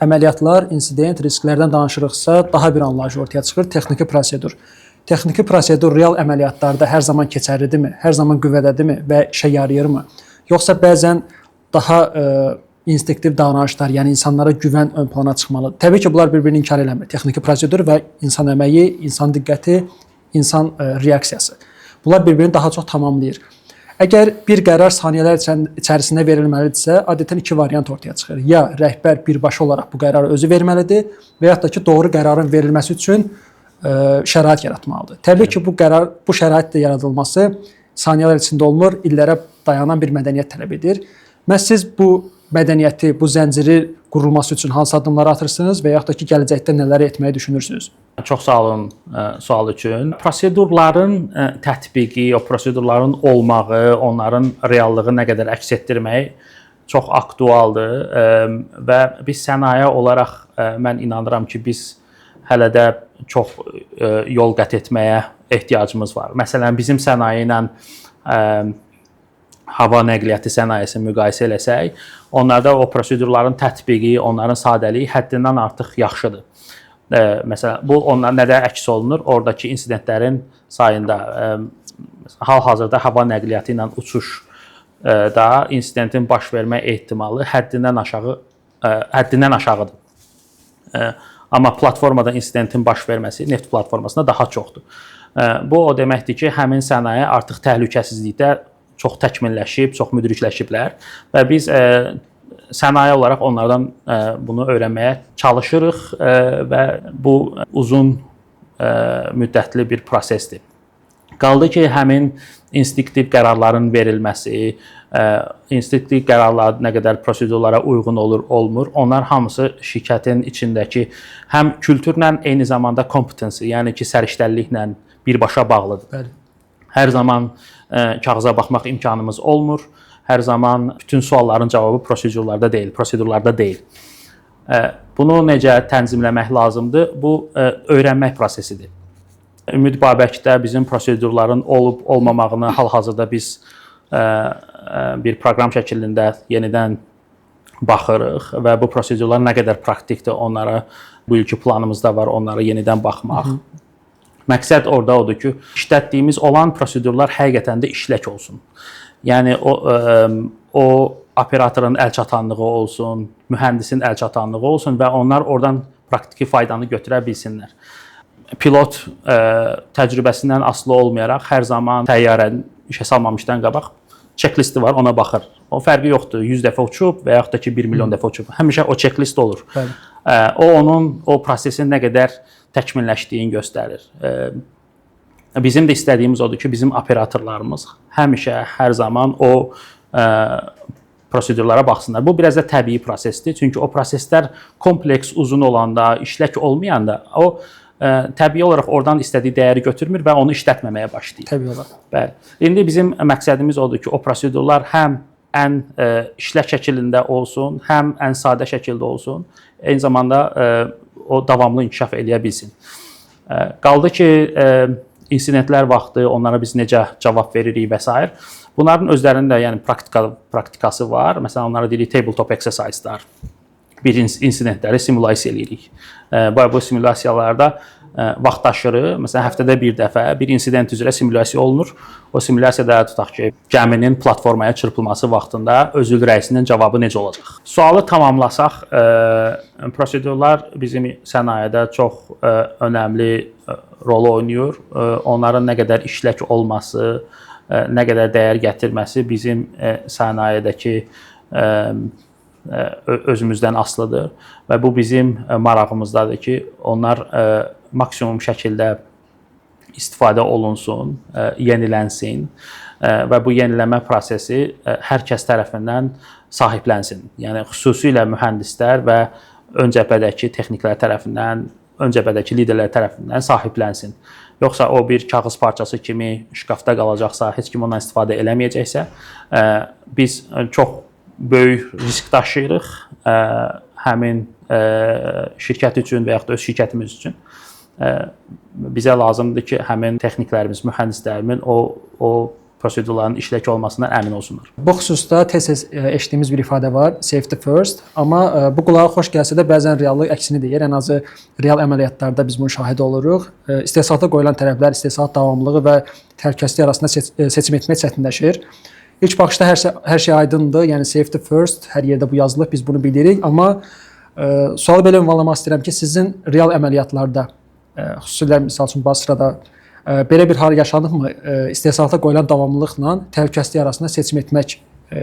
Əməliyyatlar, insident, risklərdən danışırıqsa daha bir anlayış ortaya çıxır, texniki prosedur. Texniki prosedur real əməliyyatlarda hər zaman keçərlidirmi, hər zaman qüvvədədirmi və işə yarayırmı? Yoxsa bəzən daha instinktiv davranışlar, yəni insanlara güvən ön plana çıxmalıdır. Təbii ki, bunlar bir-birini inkar eləmir. Texniki prosedur və insan əməyi, insan diqqəti, insan reaksiyası. Bunlar bir-birini daha çox tamamlayır. Əgər bir qərar saniyələr içərisində verilməlidirsə, adətən iki variant ortaya çıxır. Ya rəhbər birbaşa olaraq bu qərarı özü verməlidir və yaxud da ki, doğru qərarın verilməsi üçün şərait yaratmalıdır. Təbii ki, bu şəraitin yaradılması saniyələr içində olmur, illərə dayanan bir mədəniyyət tələb edir. Məhz siz bu mədəniyyəti, bu zənciri qurulması üçün hansı addımları atırsınız və yaxud da ki, gələcəkdə nələr etməyi düşünürsünüz? Çox sağ olun sual üçün. Prosedurların tətbiqi, o prosedurların olmağı, onların reallığı nə qədər əks etdirmək çox aktualdır və biz sənaye olaraq mən inanıram ki, biz hələ də çox yol qət etməyə ehtiyacımız var. Məsələn, bizim sənaye ilə hava nəqliyyatı sənayesini müqayisə eləsək, onlarda o prosedurların tətbiqi, onların sadəliyi həddindən artıq yaxşıdır. Məsələn, bu onlar nədə əks olunur? Oradakı insidentlərin sayında hal-hazırda hava nəqliyyatı ilə uçuşda insidentin baş vermə ehtimalı həddindən aşağıdır. Amma platformada insidentin baş verməsi neft platformasında daha çoxdur. Bu o deməkdir ki, həmin sənaye artıq təhlükəsizlikdə çox təkmilləşib, çox müdrikləşiblər və biz sənaye olaraq onlardan bunu öyrənməyə çalışırıq və bu uzun müddətli bir prosesdir. Qaldı ki, həmin instinktiv qərarların verilməsi, instinktiv qərarlar nə qədər prosedurlara uyğun olur, olmur. Onlar hamısı şirkətin içindəki həm kültürlə, eyni zamanda kompetensi, yəni ki, səriştəlliklə birbaşa bağlıdır. Bəli. Hər zaman kağıza baxmaq imkanımız olmur. Hər zaman bütün sualların cavabı prosedurlarda deyil. Bunu necə tənzimləmək lazımdır? Bu öyrənmək prosesidir. Ümid Babəkdə bizim prosedurların olub-olmamağını hal-hazırda biz bir proqram şəklində yenidən baxırıq və bu prosedurlar nə qədər praktikdir, onlara bu ilki planımızda var, onlara yenidən baxmaq. Məqsəd orada odur ki, işlətdiyimiz olan prosedurlar həqiqətən də işlək olsun. Yəni o operatorun əlçatanlığı olsun, mühəndisin əlçatanlığı olsun və onlar oradan praktiki faydanı götürə bilsinlər. Pilot təcrübəsindən asılı olmayaraq hər zaman təyyarəni işə salmamışdan qabaq checklisti var, ona baxır. O fərqi yoxdur, 100 dəfə uçub və yaxud da ki 1 milyon dəfə uçub. Həmişə o checklist olur. Bəli. O prosesin nə qədər təkmilləşdiyini göstərir. Bizim də istədiyimiz odur ki, bizim operatorlarımız həmişə, hər zaman o prosedurlara baxsınlar. Bu biraz da təbii prosesdir. Çünki o proseslər kompleks, uzun olanda, işlək olmayanda o təbii olaraq oradan istədiyi dəyəri götürmür və onu işlətməməyə başlayır. Təbii olaraq. Bəli. İndi bizim məqsədimiz odur ki, o prosedurlar həm ən işlək şəklində olsun, həm ən sadə şəkildə olsun, eyni zamanda o davamlı inkişaf eləyə bilsin. Qaldı ki, insidentlər vaxtı onlara biz necə cavab veririk və s. Bunların özlərində yəni praktikası var. Məsələn, onlara deyirik tabletop exercise'lar. Bir insidentləri simulyasiya edirik. Bu simulyasiyalarda vaxtaşırı, məsələn, həftədə bir dəfə bir insident üzrə simulyasiya olunur. O simulyasiyada tutaq ki, gəminin platformaya çırpılması vaxtında özül rəisinin cavabı necə olacaq? Sualı tamamlasaq, prosedurlar bizim sənayedə çox önəmli rol oynayır. Onların nə qədər işlək olması, nə qədər dəyər gətirməsi bizim sənayedəki özümüzdən asılıdır və bu bizim marağımızdadır ki, onlar maksimum şəkildə istifadə olunsun, yenilənsin və bu yeniləmə prosesi hər kəs tərəfindən sahiblənsin. Yəni xüsusilə mühəndislər və ön cəbhədəki texniklər tərəfindən, ön cəbhədəki liderlər tərəfindən sahiblənsin. Yoxsa o bir kağız parçası kimi şkafda qalacaqsa, heç kim ondan istifadə eləməyəcəksə, biz çox böyük risk daşıyırıq həmin şirkət üçün və yaxud da öz şirkətimiz üçün. Bizə lazımdır ki, həmin texniklərimiz, mühəndislərimin o prosedurların işlək olmasından əmin olsunlar. Bu xüsusda tez-tez eşitdiyimiz bir ifadə var, safety first. Amma bu qulağa xoş gəlsə də bəzən reallıq əksini deyir. Ən azı real əməliyyatlarda biz bunun şahidi oluruq. İstehsalata qoyulan tələblər, istehsalat davamlılığı və təhlükəsizlik arasında seçim etmək çətinləşir. İlk baxışda hər şey aydındır. Yəni safety first, hər yerdə bu yazılıb, biz bunu bilirik. Amma sualı belə ünvanlamaq istəyirəm ki, sizin real əməliyyatlarda, xüsusilə misal üçün Basrada belə bir hal yaşanıbmı? İstehsalata qoyulan davamlılıqla təhlükəsizlik arasında seçim etmək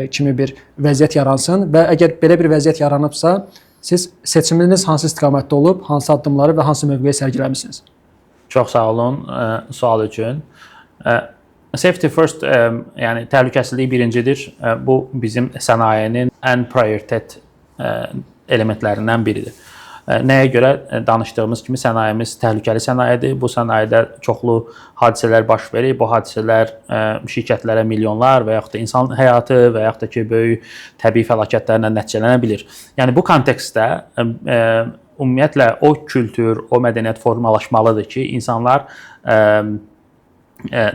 kimi bir vəziyyət yaransın və əgər belə bir vəziyyət yaranıbsa, siz seçiminiz hansı istiqamətdə olub, hansı addımları və hansı mövqeyi sərgiləmisiniz? Çox sağ olun sual üçün. Safety first, yəni təhlükəsizlik birincidir. Bu bizim sənayenin ən prioritet elementlərindən biridir. Nəyə görə danışdığımız kimi sənayemiz təhlükəli sənayedir. Bu sənayedə çoxlu hadisələr baş verir. Bu hadisələr şirkətlərə milyonlar və yaxud da insan həyatı və yaxud da ki, böyük təbii fəlakətlərlə nəticələnə bilir. Yəni bu kontekstdə ümumiyyətlə o kültür, o mədəniyyət formalaşmalıdır ki, insanlar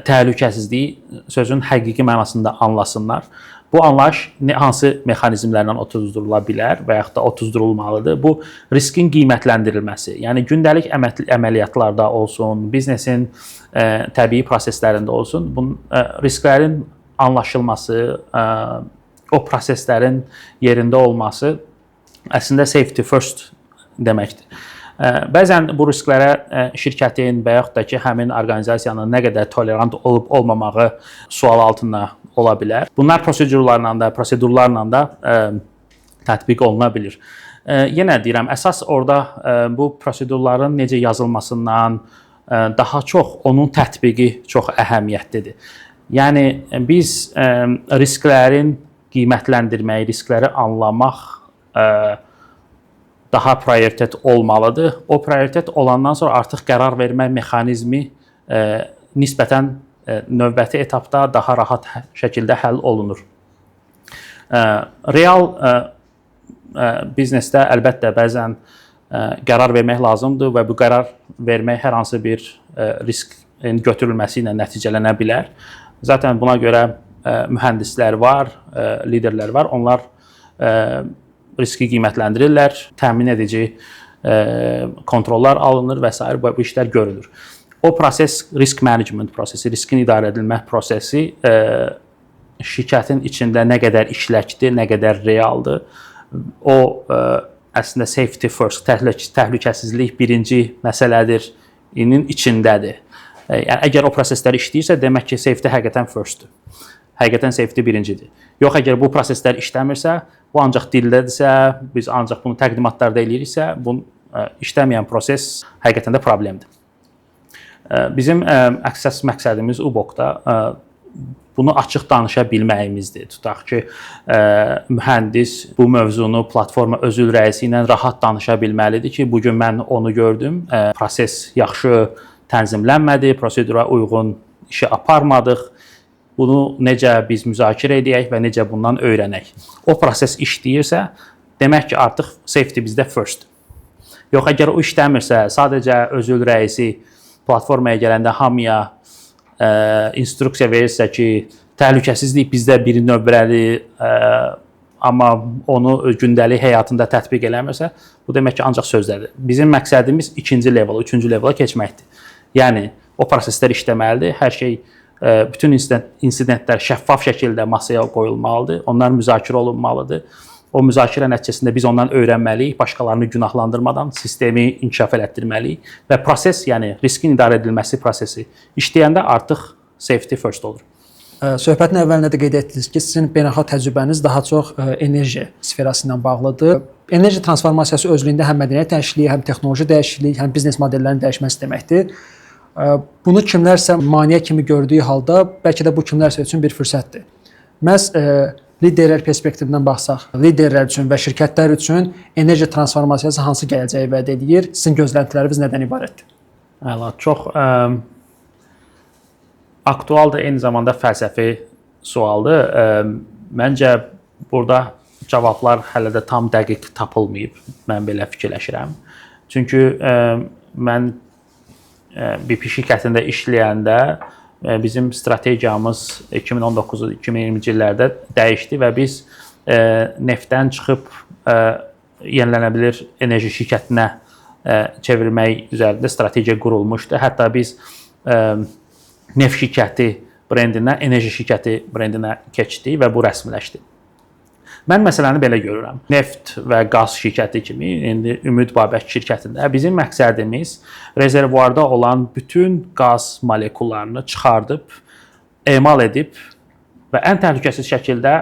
təhlükəsizliyi sözün həqiqi mənasında anlasınlar. Bu anlayış hansı mexanizmlərlə otuzdurula bilər və yaxud da otuzdurulmalıdır? Bu riskin qiymətləndirilməsi, yəni gündəlik əməliyyatlarda olsun, biznesin təbii proseslərində olsun, bu risklərin anlaşılması, o proseslərin yerində olması əslində safety first deməkdir. Bəzən bu risklərə şirkətin və yaxud da ki, həmin orqanizasiyanın nə qədər tolerant olub-olmamağı sual altında ola bilər. Bunlar prosedurlarla da tətbiq oluna bilir. Yenə deyirəm, əsas orada bu prosedurların necə yazılmasından daha çox onun tətbiqi çox əhəmiyyətlidir. Yəni biz risklərin qiymətləndirməyi, riskləri anlamaq daha prioritet olmalıdır. O prioritet olandan sonra artıq qərar vermə mexanizmi nisbətən növbəti etapda daha rahat şəkildə həll olunur. Real biznesdə əlbəttə bəzən qərar vermək lazımdır və bu qərar vermək hər hansı bir riskin götürülməsi ilə nəticələnə bilər. Zaten buna görə mühəndislər var, liderlər var. Onlar riski qiymətləndirirlər, təmin edici kontrollar alınır və s. bu işlər görülür. O proses risk management prosesi, riskin idarə edilmə prosesi şirkətin içində nə qədər işləkdir, nə qədər realdır. O əslində safety first, təhlükəsizlik birinci məsələdir, içindədir. Yəni əgər o proseslər işləyirsə, demək ki, safety həqiqətən firstdir. Həqiqətən safety birincidir. Yox, əgər bu proseslər işləmirsə, bu ancaq dildədirsə, biz ancaq bunu təqdimatlarda eləyiriksə, bu işləməyən proses həqiqətən də problemdir. Bizim əsas məqsədimiz UBOK-da bunu açıq danışa bilməyimizdir. Tutaq ki, mühəndis bu mövzunu platforma özül rəisi ilə rahat danışa bilməlidir ki, bugün mən onu gördüm, proses yaxşı tənzimlənmədi, prosedura uyğun işi aparmadıq. Bunu necə biz müzakirə edək və necə bundan öyrənək. O proses işləyirsə, demək ki, artıq safety bizdə first. Yox, əgər o işləmirsə, sadəcə özül rəisi platformaya gələndə hamıya instruksiya verirsə ki, təhlükəsizlik bizdə bir növbəlidir, amma onu gündəlik həyatında tətbiq eləmirsə, bu demək ki, ancaq sözdədir. Bizim məqsədimiz ikinci level, üçüncü levela keçməkdir. Yəni, o proseslər işləməlidir, hər şey bütün insidentlər şəffaf şəkildə masaya qoyulmalıdır, onlar müzakirə olunmalıdır. O müzakirə nəticəsində biz ondan öyrənməliyik, başqalarını günahlandırmadan sistemi inkişaf elətdirməliyik və proses, yəni riskin idarə edilməsi prosesi işləyəndə artıq safety first olur. Söhbətin əvvəlində də qeyd etdiniz ki, sizin beynəlxalq təcrübəniz daha çox enerji sferası ilə bağlıdır. Enerji transformasiyası özlüyündə həm mədəniyyət dəyişikliyi, həm texnoloji dəyişiklik, həm biznes modellərinin dəyişməsi deməkdir. Bunu kimlərsə maneə kimi gördüyü halda, bəlkə də bu kimlərsə üçün bir fürsətdir. Məhz liderlər perspektivindən baxsaq, liderlər üçün və şirkətlər üçün enerji transformasiyası hansı gələcəyi vəd edir? Sizin gözləntiləriniz nədən ibarətdir? Çox aktualdır, eyni zamanda fəlsəfi sualdır. Məncə burada cavablar hələ də tam dəqiq tapılmayıb, mən belə fikirləşirəm. Çünki mən BP şirkətində işləyəndə bizim strategiyamız 2019-2020-ci illərdə dəyişdi və biz neftdən çıxıb yenilənəbilir enerji şirkətinə çevirmək üzərində strategiya qurulmuşdu. Hətta biz neft şirkəti brendindən enerji şirkəti brendinə keçdik və bu rəsmiləşdi. Mən məsələni belə görürəm. Neft və qaz şirkəti kimi indi Ümid Babək şirkətində bizim məqsədimiz rezervuarda olan bütün qaz molekullarını çıxardıb, emal edib və ən təhlükəsiz şəkildə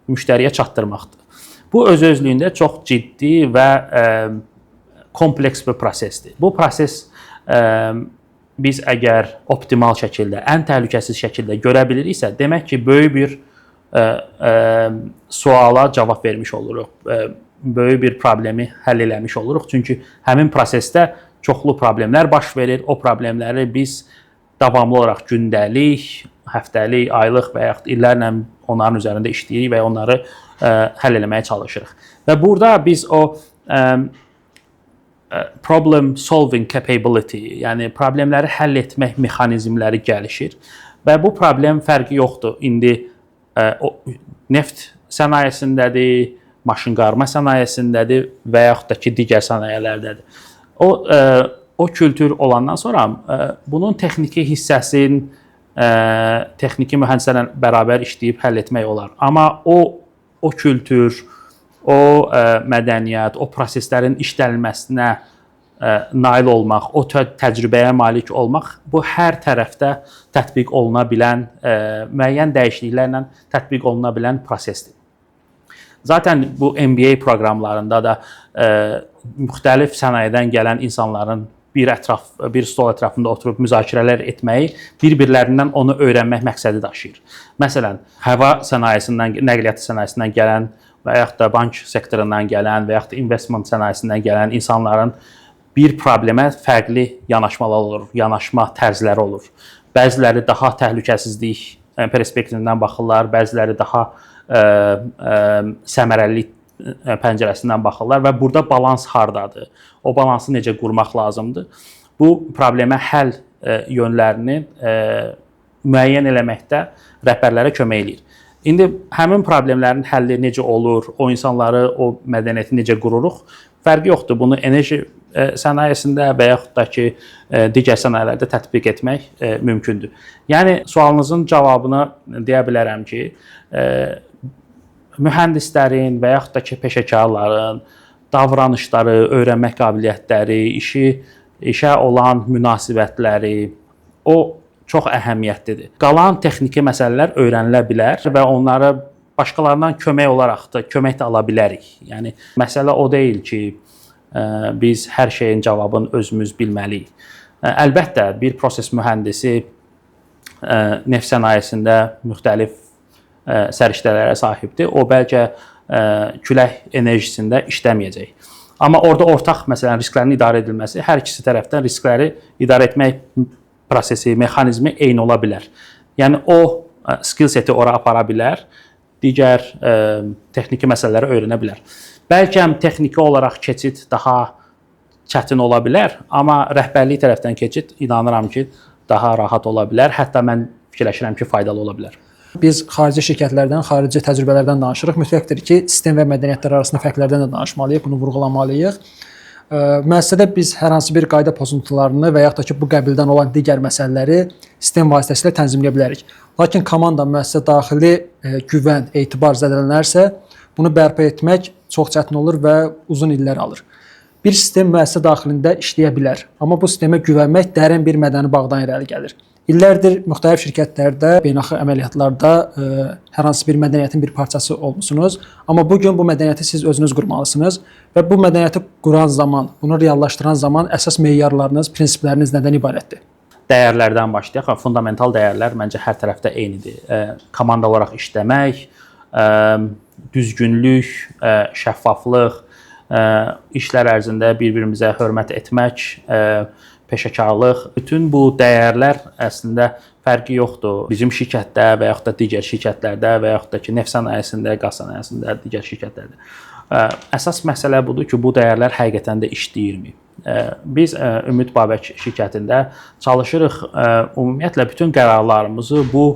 müştəriyə çatdırmaqdır. Bu öz-özlüyündə çox ciddi və kompleks bir prosesdir. Bu proses biz əgər optimal şəkildə, ən təhlükəsiz şəkildə görə biliriksə, demək ki, böyük bir suala cavab vermiş oluruq. Böyük bir problemi həll eləmiş oluruq. Çünki həmin prosesdə çoxlu problemlər baş verir. O problemləri biz davamlı olaraq gündəlik, həftəlik, aylıq və yaxud illərlə onların üzərində işləyirik və onları həll eləməyə çalışırıq. Və burada biz o problem solving capability, yəni problemləri həll etmək mexanizmləri gəlişir. Və bu problem fərqi yoxdur. İndi neft sənayesindədir, maşınqayırma sənayesindədir və yaxud da ki, digər sənayələrdədir. O kültür olandan sonra bunun texniki hissəsini texniki mühəndislərlə bərabər işləyib həll etmək olar. Amma o kültür, o mədəniyyət, o proseslərin işlənilməsinə nail olmaq, o təcrübəyə malik olmaq bu hər tərəfdə tətbiq oluna bilən, müəyyən dəyişikliklərlə tətbiq oluna bilən prosesdir. Zaten bu MBA proqramlarında da müxtəlif sənayedən gələn insanların bir stol ətrafında oturub müzakirələr etməyi bir-birlərindən onu öyrənmək məqsədi daşıyır. Məsələn, hava sənayesindən, nəqliyyat sənayesindən gələn və yaxud da bank sektorundan gələn və yaxud da investment sənayesindən gələn insanların bir problemə fərqli yanaşmalar olur, yanaşma tərzləri olur. Bəziləri daha təhlükəsizlik perspektivindən baxırlar, bəziləri daha səmərəlilik pəncərəsindən baxırlar və burada balans hardadır? O balansı necə qurmaq lazımdır? Bu problemə həll yönlərini müəyyən eləməkdə rəhbərlərə kömək eləyir. İndi həmin problemlərin həlli necə olur? O insanları, o mədəniyyəti necə qururuq? Fərqi yoxdur. Bunu enerji sənayesində və yaxud da ki, digər sənayelərdə tətbiq etmək mümkündür. Yəni, sualınızın cavabını deyə bilərəm ki, mühəndislərin və yaxud da ki, peşəkarların davranışları, öyrənmək qabiliyyətləri, işə olan münasibətləri, o çox əhəmiyyətlidir. Qalan texniki məsələlər öyrənilə bilər və onları başqalarından kömək olaraq da kömək də ala bilərik. Yəni, məsələ o deyil ki, biz hər şeyin cavabını özümüz bilməliyik. Əlbəttə, bir proses mühəndisi neft sənayesində müxtəlif səriştələrə sahibdir. O bəlkə külək enerjisində işləməyəcək. Amma orada ortaq, məsələn, risklərin idarə edilməsi, hər ikisi tərəfdən riskləri idarə etmək prosesi, mexanizmi eyni ola bilər. Yəni, o skill seti ora apara bilər, digər texniki məsələləri öyrənə bilər. Bəlkə texniki olaraq keçid daha çətin ola bilər, amma rəhbərlik tərəfdən keçid inanıram ki, daha rahat ola bilər. Hətta mən fikirləşirəm ki, faydalı ola bilər. Biz xarici şirkətlərdən, xarici təcrübələrdən danışırıq. Mütləqdir ki, sistem və mədəniyyətlər arasında fərqlərdən də danışmalıyıq, bunu vurğulamalıyıq. Müəssisədə biz hər hansı bir qayda pozuntularını və yaxud da ki, bu qəbildən olan digər məsələləri sistem vasitəsilə tənzimləyə bilərik. Lakin komanda müəssisə daxili güvən, etibar zədələnərsə, bunu bərpa etmək çox çətin olur və uzun illər alır. Bir sistem müəssisə daxilində işləyə bilər, amma bu sistemə güvənmək dərin bir mədəni bağdan irəli gəlir. İllərdir müxtəlif şirkətlərdə, beynəlxalq əməliyyatlarda hər hansı bir mədəniyyətin bir parçası olmusunuz. Amma bugün bu mədəniyyəti siz özünüz qurmalısınız və bu mədəniyyəti quran zaman, bunu reallaşdıran zaman əsas meyarlarınız, prinsipləriniz nədən ibarətdir? Dəyərlərdən başlayaq. Fundamental dəyərlər məncə hər tərəfdə eynidir. Komanda olaraq işləmək, düzgünlük, şəffaflıq, işlər ərzində bir-birimizə hörmət etmək, peşəkarlıq, bütün bu dəyərlər əslində fərqi yoxdur. Bizim şirkətdə və yaxud da digər şirkətlərdə və yaxud da ki, neft sənayesində, qaz sənayesində, digər şirkətlərdə. Əsas məsələ budur ki, bu dəyərlər həqiqətən də işləyirmi? Biz Ümid Babək şirkətində çalışırıq ümumiyyətlə bütün qərarlarımızı bu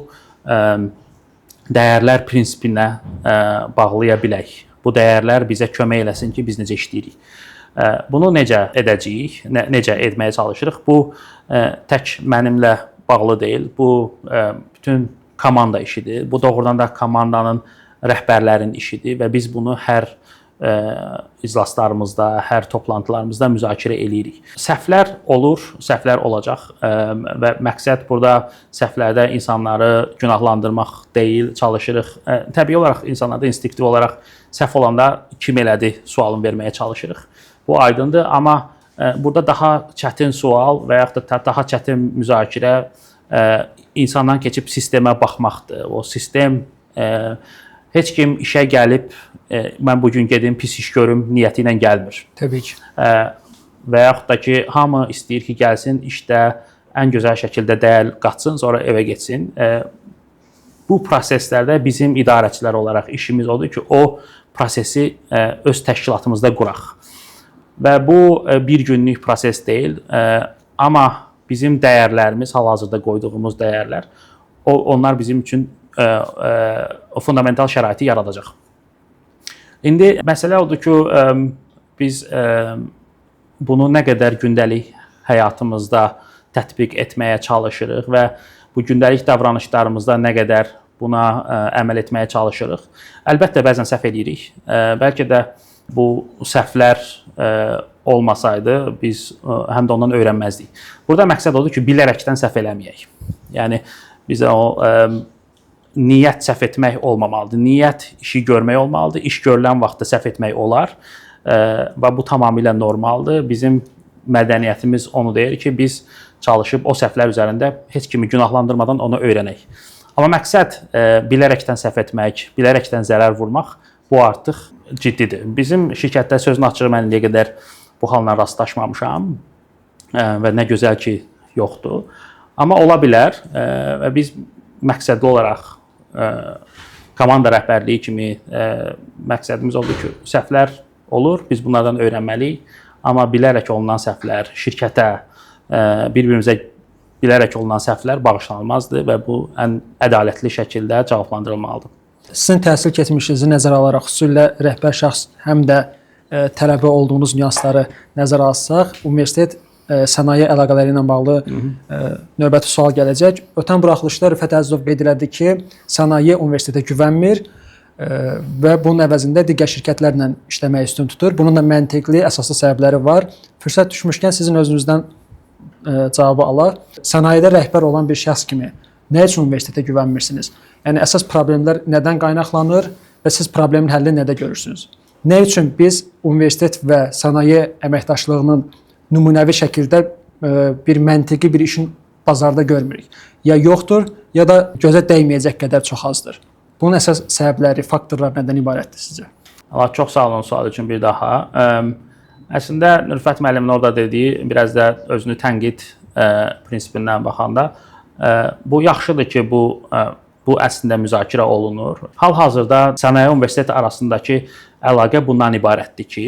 dəyərlər prinsipinə bağlaya bilək. Bu dəyərlər bizə kömək eləsin ki, biz necə işləyirik. Bunu necə edəcəyik, necə etməyə çalışırıq? Bu tək mənimlə bağlı deyil, bu bütün komanda işidir. Bu doğrudan da komandanın, rəhbərlərin işidir və biz bunu hər iclaslarımızda, hər toplantılarımızda müzakirə eləyirik. Səhvlər olur, səhvlər olacaq və məqsəd burada səhvlərdə insanları günahlandırmaq deyil, çalışırıq. Təbii olaraq insanlarda instinktiv olaraq səhv olanda kim elədi sualını verməyə çalışırıq. Bu aydındır, amma burada daha çətin sual və yaxud da daha çətin müzakirə insandan keçib sistemə baxmaqdır. O sistem heç kim işə gəlib mən bu gün gedim pis iş görüm niyyəti ilə gəlmir. Təbii ki. Və yaxud da ki, hamı istəyir ki, gəlsin işdə ən gözəl şəkildə dəyər qatsın, sonra evə getsin. Bu proseslərdə bizim idarəçilər olaraq işimiz odur ki, o prosesi öz təşkilatımızda quraq. Və bu bir günlük proses deyil, amma bizim dəyərlərimiz, hal-hazırda qoyduğumuz dəyərlər, onlar bizim üçün fundamental şəraiti yaradacaq. İndi məsələ odur ki, biz bunu nə qədər gündəlik həyatımızda tətbiq etməyə çalışırıq və bu gündəlik davranışlarımızda nə qədər buna əməl etməyə çalışırıq. Əlbəttə, bəzən səhv edirik. Bəlkə də bu səhvlər olmasaydı, biz həm də ondan öyrənməzdik. Burada məqsəd odur ki, bilərəkdən səhv eləməyək. Yəni, bizə o niyyət səhv etmək olmamalıdır. Niyyət işi görmək olmalıdır. İş görülən vaxtda səhv etmək olar. Və bu tamamilə normaldır. Bizim mədəniyyətimiz onu deyir ki, biz çalışıb o səhvlər üzərində heç kimi günahlandırmadan onu öyrənək. Amma məqsəd bilərəkdən səhv etmək, bilərəkdən zərər vurmaq, bu artıq ciddidir. Bizim şirkətdə sözün açığı mən indiyə qədər bu halına rastlaşmamışam və nə gözəl ki, yoxdur. Amma ola bilər və biz məqsədli olaraq komanda rəhbərliyi kimi məqsədimiz odur ki, səhvlər olur, biz bunlardan öyrənməliyik. Amma bilərək olunan səhvlər, şirkətə, bir-birimizə bilərək olunan səhvlər bağışlanılmazdır və bu ən ədalətli şəkildə cavablandırılmalıdır. Sizin təhsil keçmişinizi nəzərə alaraq, xüsusilə rəhbər şəxs həm də tələbə olduğunuz nüansları nəzərə alsaq, universitet sənaye əlaqələri ilə bağlı növbəti sual gələcək. Ötən buraxılışda Rüfət Əzizov qeyd elədi ki, sənaye universitetə güvənmir və bunun əvəzində digər şirkətlərlə işləməyi üstün tutur. Bunun da məntiqli, əsaslı səbəbləri var. Fürsət düşmüşkən sizin özünüzdən cavabı alaq. Sənayedə rəhbər olan bir şəxs kimi nə üçün universitetə güvənmirsiniz? Yəni, əsas problemlər nədən qaynaqlanır və siz problemin həllini nədə görürsünüz? Nə üçün biz universitet və sənaye əməkdaşlığının nümunəvi şəkildə bir məntiqi bir işin bazarda görmürük? Ya yoxdur, ya da gözə dəyməyəcək qədər çox azdır. Bunun əsas səbəbləri, faktorlar nədən ibarətdir sizcə? Allah, çox sağ olun sual üçün bir daha. Əslində, Rüfət müəllimin orada dediyi, biraz da özünü tənqid prinsipindən baxanda, bu yaxşıdır ki, bu əslində müzakirə olunur. Hal-hazırda sənaye universiteti arasındakı əlaqə bundan ibarətdir ki,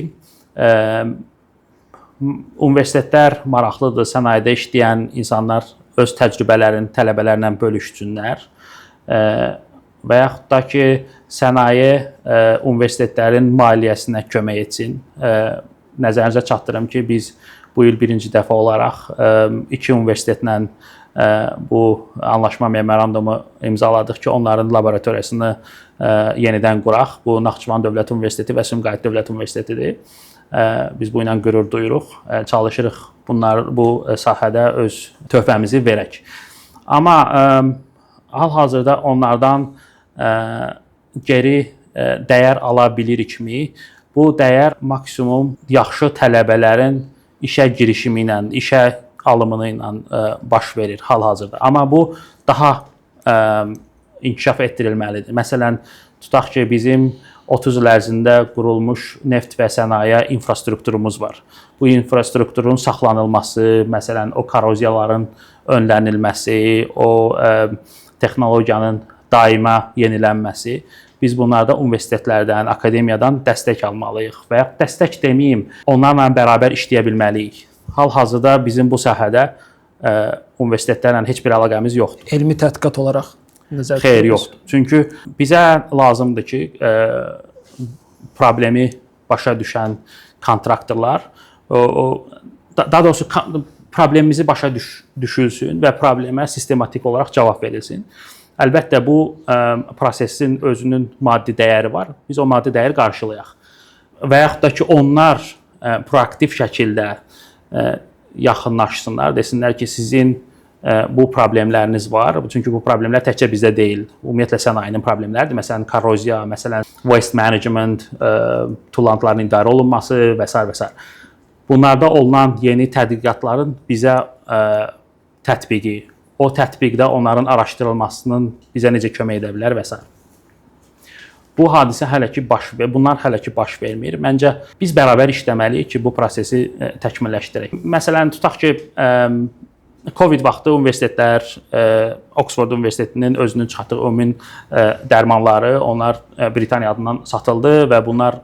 universitetlər maraqlıdır, sənayedə işləyən insanlar öz təcrübələrini tələbələrlə bölüşsünlər və yaxud da ki, sənaye universitetlərin maliyyəsinə kömək etsin. Nəzərinizə çatdırım ki, biz bu il birinci dəfə olaraq 2 universitetlə bu anlaşma memorandumu imzaladıq ki, onların laboratoriyasını yenidən quraq. Bu Naxçıvan Dövlət Universiteti və Sumqayıt Dövlət Universitetidir. Biz bu ilə qürur duyuruq, çalışırıq bu sahədə öz töhfəmizi verək. Amma hal-hazırda onlardan geri dəyər ala bilirikmi? Bu dəyər maksimum yaxşı tələbələrin işə girişimi ilə, işə alımını ilə baş verir hal-hazırda. Amma bu daha inkişaf etdirilməlidir. Məsələn, tutaq ki, bizim 30 il ərzində qurulmuş neft və sənaye infrastrukturumuz var. Bu infrastrukturun saxlanılması, məsələn, o korroziyaların önlənilməsi, o texnologiyanın daima yenilənməsi, biz bunlarda universitetlərdən, akademiyadan dəstək almalıyıq və ya dəstək deməyim, onlarla bərabər işləyə bilməliyik. Hal-hazırda bizim bu sahədə universitetlərlə heç bir əlaqəmiz yoxdur. Elmi tədqiqat olaraq nəzərdə tutulur. Xeyr, yoxdur. Çünki bizə lazımdır ki, problemi başa düşən kontraktorlar, daha doğrusu problemimizi başa düşülsün və problemə sistematik olaraq cavab verilsin. Əlbəttə, bu prosesin özünün maddi dəyəri var. Biz o maddi dəyəri qarşılayaq. Və yaxud da ki, onlar proaktiv şəkildə yaxınlaşsınlar, desinlər ki, sizin bu problemləriniz var. Çünki bu problemlər təkcə bizdə deyil. Ümumiyyətlə sənayenin problemləridir. Məsələn, korroziya, məsələn, waste management, tullantıların idarə olunması və s. və s. bunlarda olunan yeni tədqiqatların bizə tətbiqi, o tətbiqdə onların araşdırılmasının bizə necə kömək edə bilər və s. Bu hadisə bunlar hələ ki baş vermir. Məncə biz bərabər işləməliyik ki, bu prosesi təkmilləşdirək. Məsələn, tutaq ki, Covid vaxtı universitetlər, Oxford Universitetinin özünün çıxartdığı ümumi dərmanları, onlar Britaniya adından satıldı və bunlar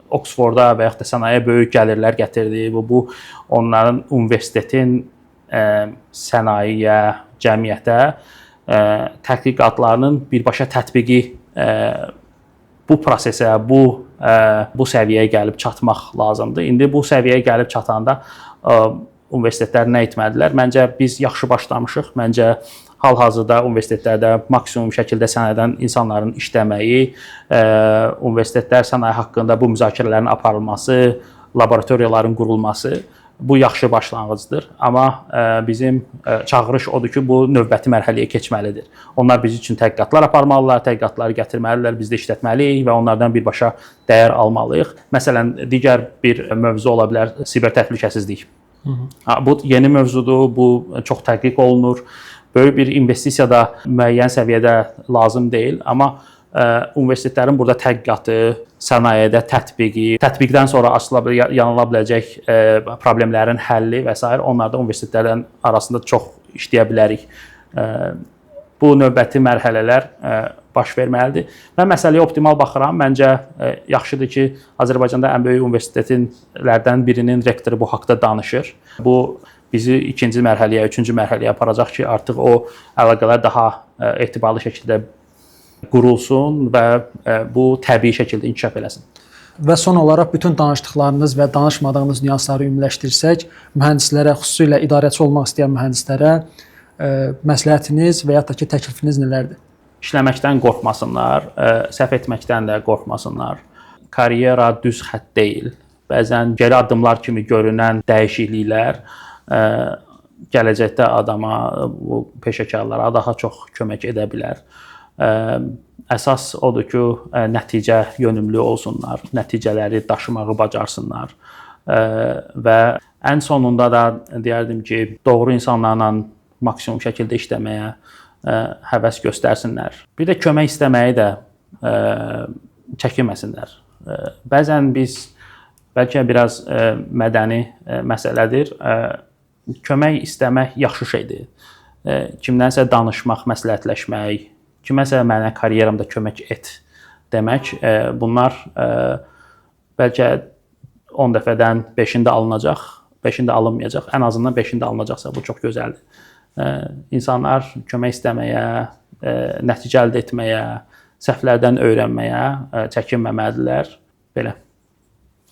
Oxforda və yaxud da sənayeyə böyük gəlirlər gətirdi. Bu onların universitetin sənayeyə, cəmiyyətə tədqiqatlarının birbaşa tətbiqi bu prosesə, bu səviyyəyə gəlib çatmaq lazımdır. İndi bu səviyyəyə gəlib çatanda universitetlər nə etməlidirlər? Məncə biz yaxşı başlamışıq. Məncə hal-hazırda universitetlərdə maksimum şəkildə sənayədən insanların işləməyi, universitetlər sənaye haqqında bu müzakirələrin aparılması, laboratoriyaların qurulması bu yaxşı başlanğıcdır. Amma bizim çağırış odur ki, bu növbəti mərhələyə keçməlidir. Onlar biz üçün tədqiqatlar aparmalılar, tədqiqatları gətirməlidirlər, biz də işlətməliyik və onlardan birbaşa dəyər almalıyıq. Məsələn, digər bir mövzu ola bilər siber təhlükəsizlik. Bu yeni mövzudur, bu çox tədqiq olunur. Böyük bir investisiya da müəyyən səviyyədə lazım deyil, amma universitetlərin burada tədqiqatı, sənayədə tətbiqdən sonra yanıla biləcək problemlərin həlli və s. onlar da universitetlərin arasında çox işləyə bilərik. Bu növbəti mərhələlər baş verməlidir. Mən məsələyə optimal baxıram. Məncə yaxşıdır ki, Azərbaycanda ən böyük universitetlərdən birinin rektoru bu haqda danışır. Bu bizi ikinci mərhələyə, üçüncü mərhələyə aparacaq ki, artıq o əlaqələr daha etibarlı şəkildə qurulsun və bu təbii şəkildə inkişaf eləsin. Və son olaraq bütün danışdıqlarınız və danışmadığınız nüansları ümumiləşdirsək, mühəndislərə, xüsusilə idarəçi olmaq istəyən mühəndislərə məsləhətiniz və ya da ki, təklifiniz nələrdir? İşləməkdən qorxmasınlar, səhv etməkdən də qorxmasınlar. Karyera düz xətt deyil. Bəzən geri addımlar kimi görünən dəyişikliklər gələcəkdə adama, bu peşəkarlara daha çox kömək edə bilər. Əsas odur ki, nəticə yönümlü olsunlar, nəticələri daşımağı bacarsınlar və ən sonunda da deyərdim ki, doğru insanlarla maksimum şəkildə işləməyə həvəs göstərsinlər. Bir də kömək istəməyi də çəkinməsinlər. Bəzən biz, bəlkə biraz mədəni məsələdir, kömək istəmək yaxşı şeydir. Kimdənsə danışmaq, məsləhətləşmək, kiməsə mənə karyeramda kömək et demək, bunlar bəlkə 10 dəfədən 5-ində alınacaq, 5-ində alınmayacaq. Ən azından 5-ində alınacaqsa bu çox gözəldir. İnsanlar kömək istəməyə, nəticə əldə etməyə, səhvlərdən öyrənməyə çəkinməməlidirlər. Belə.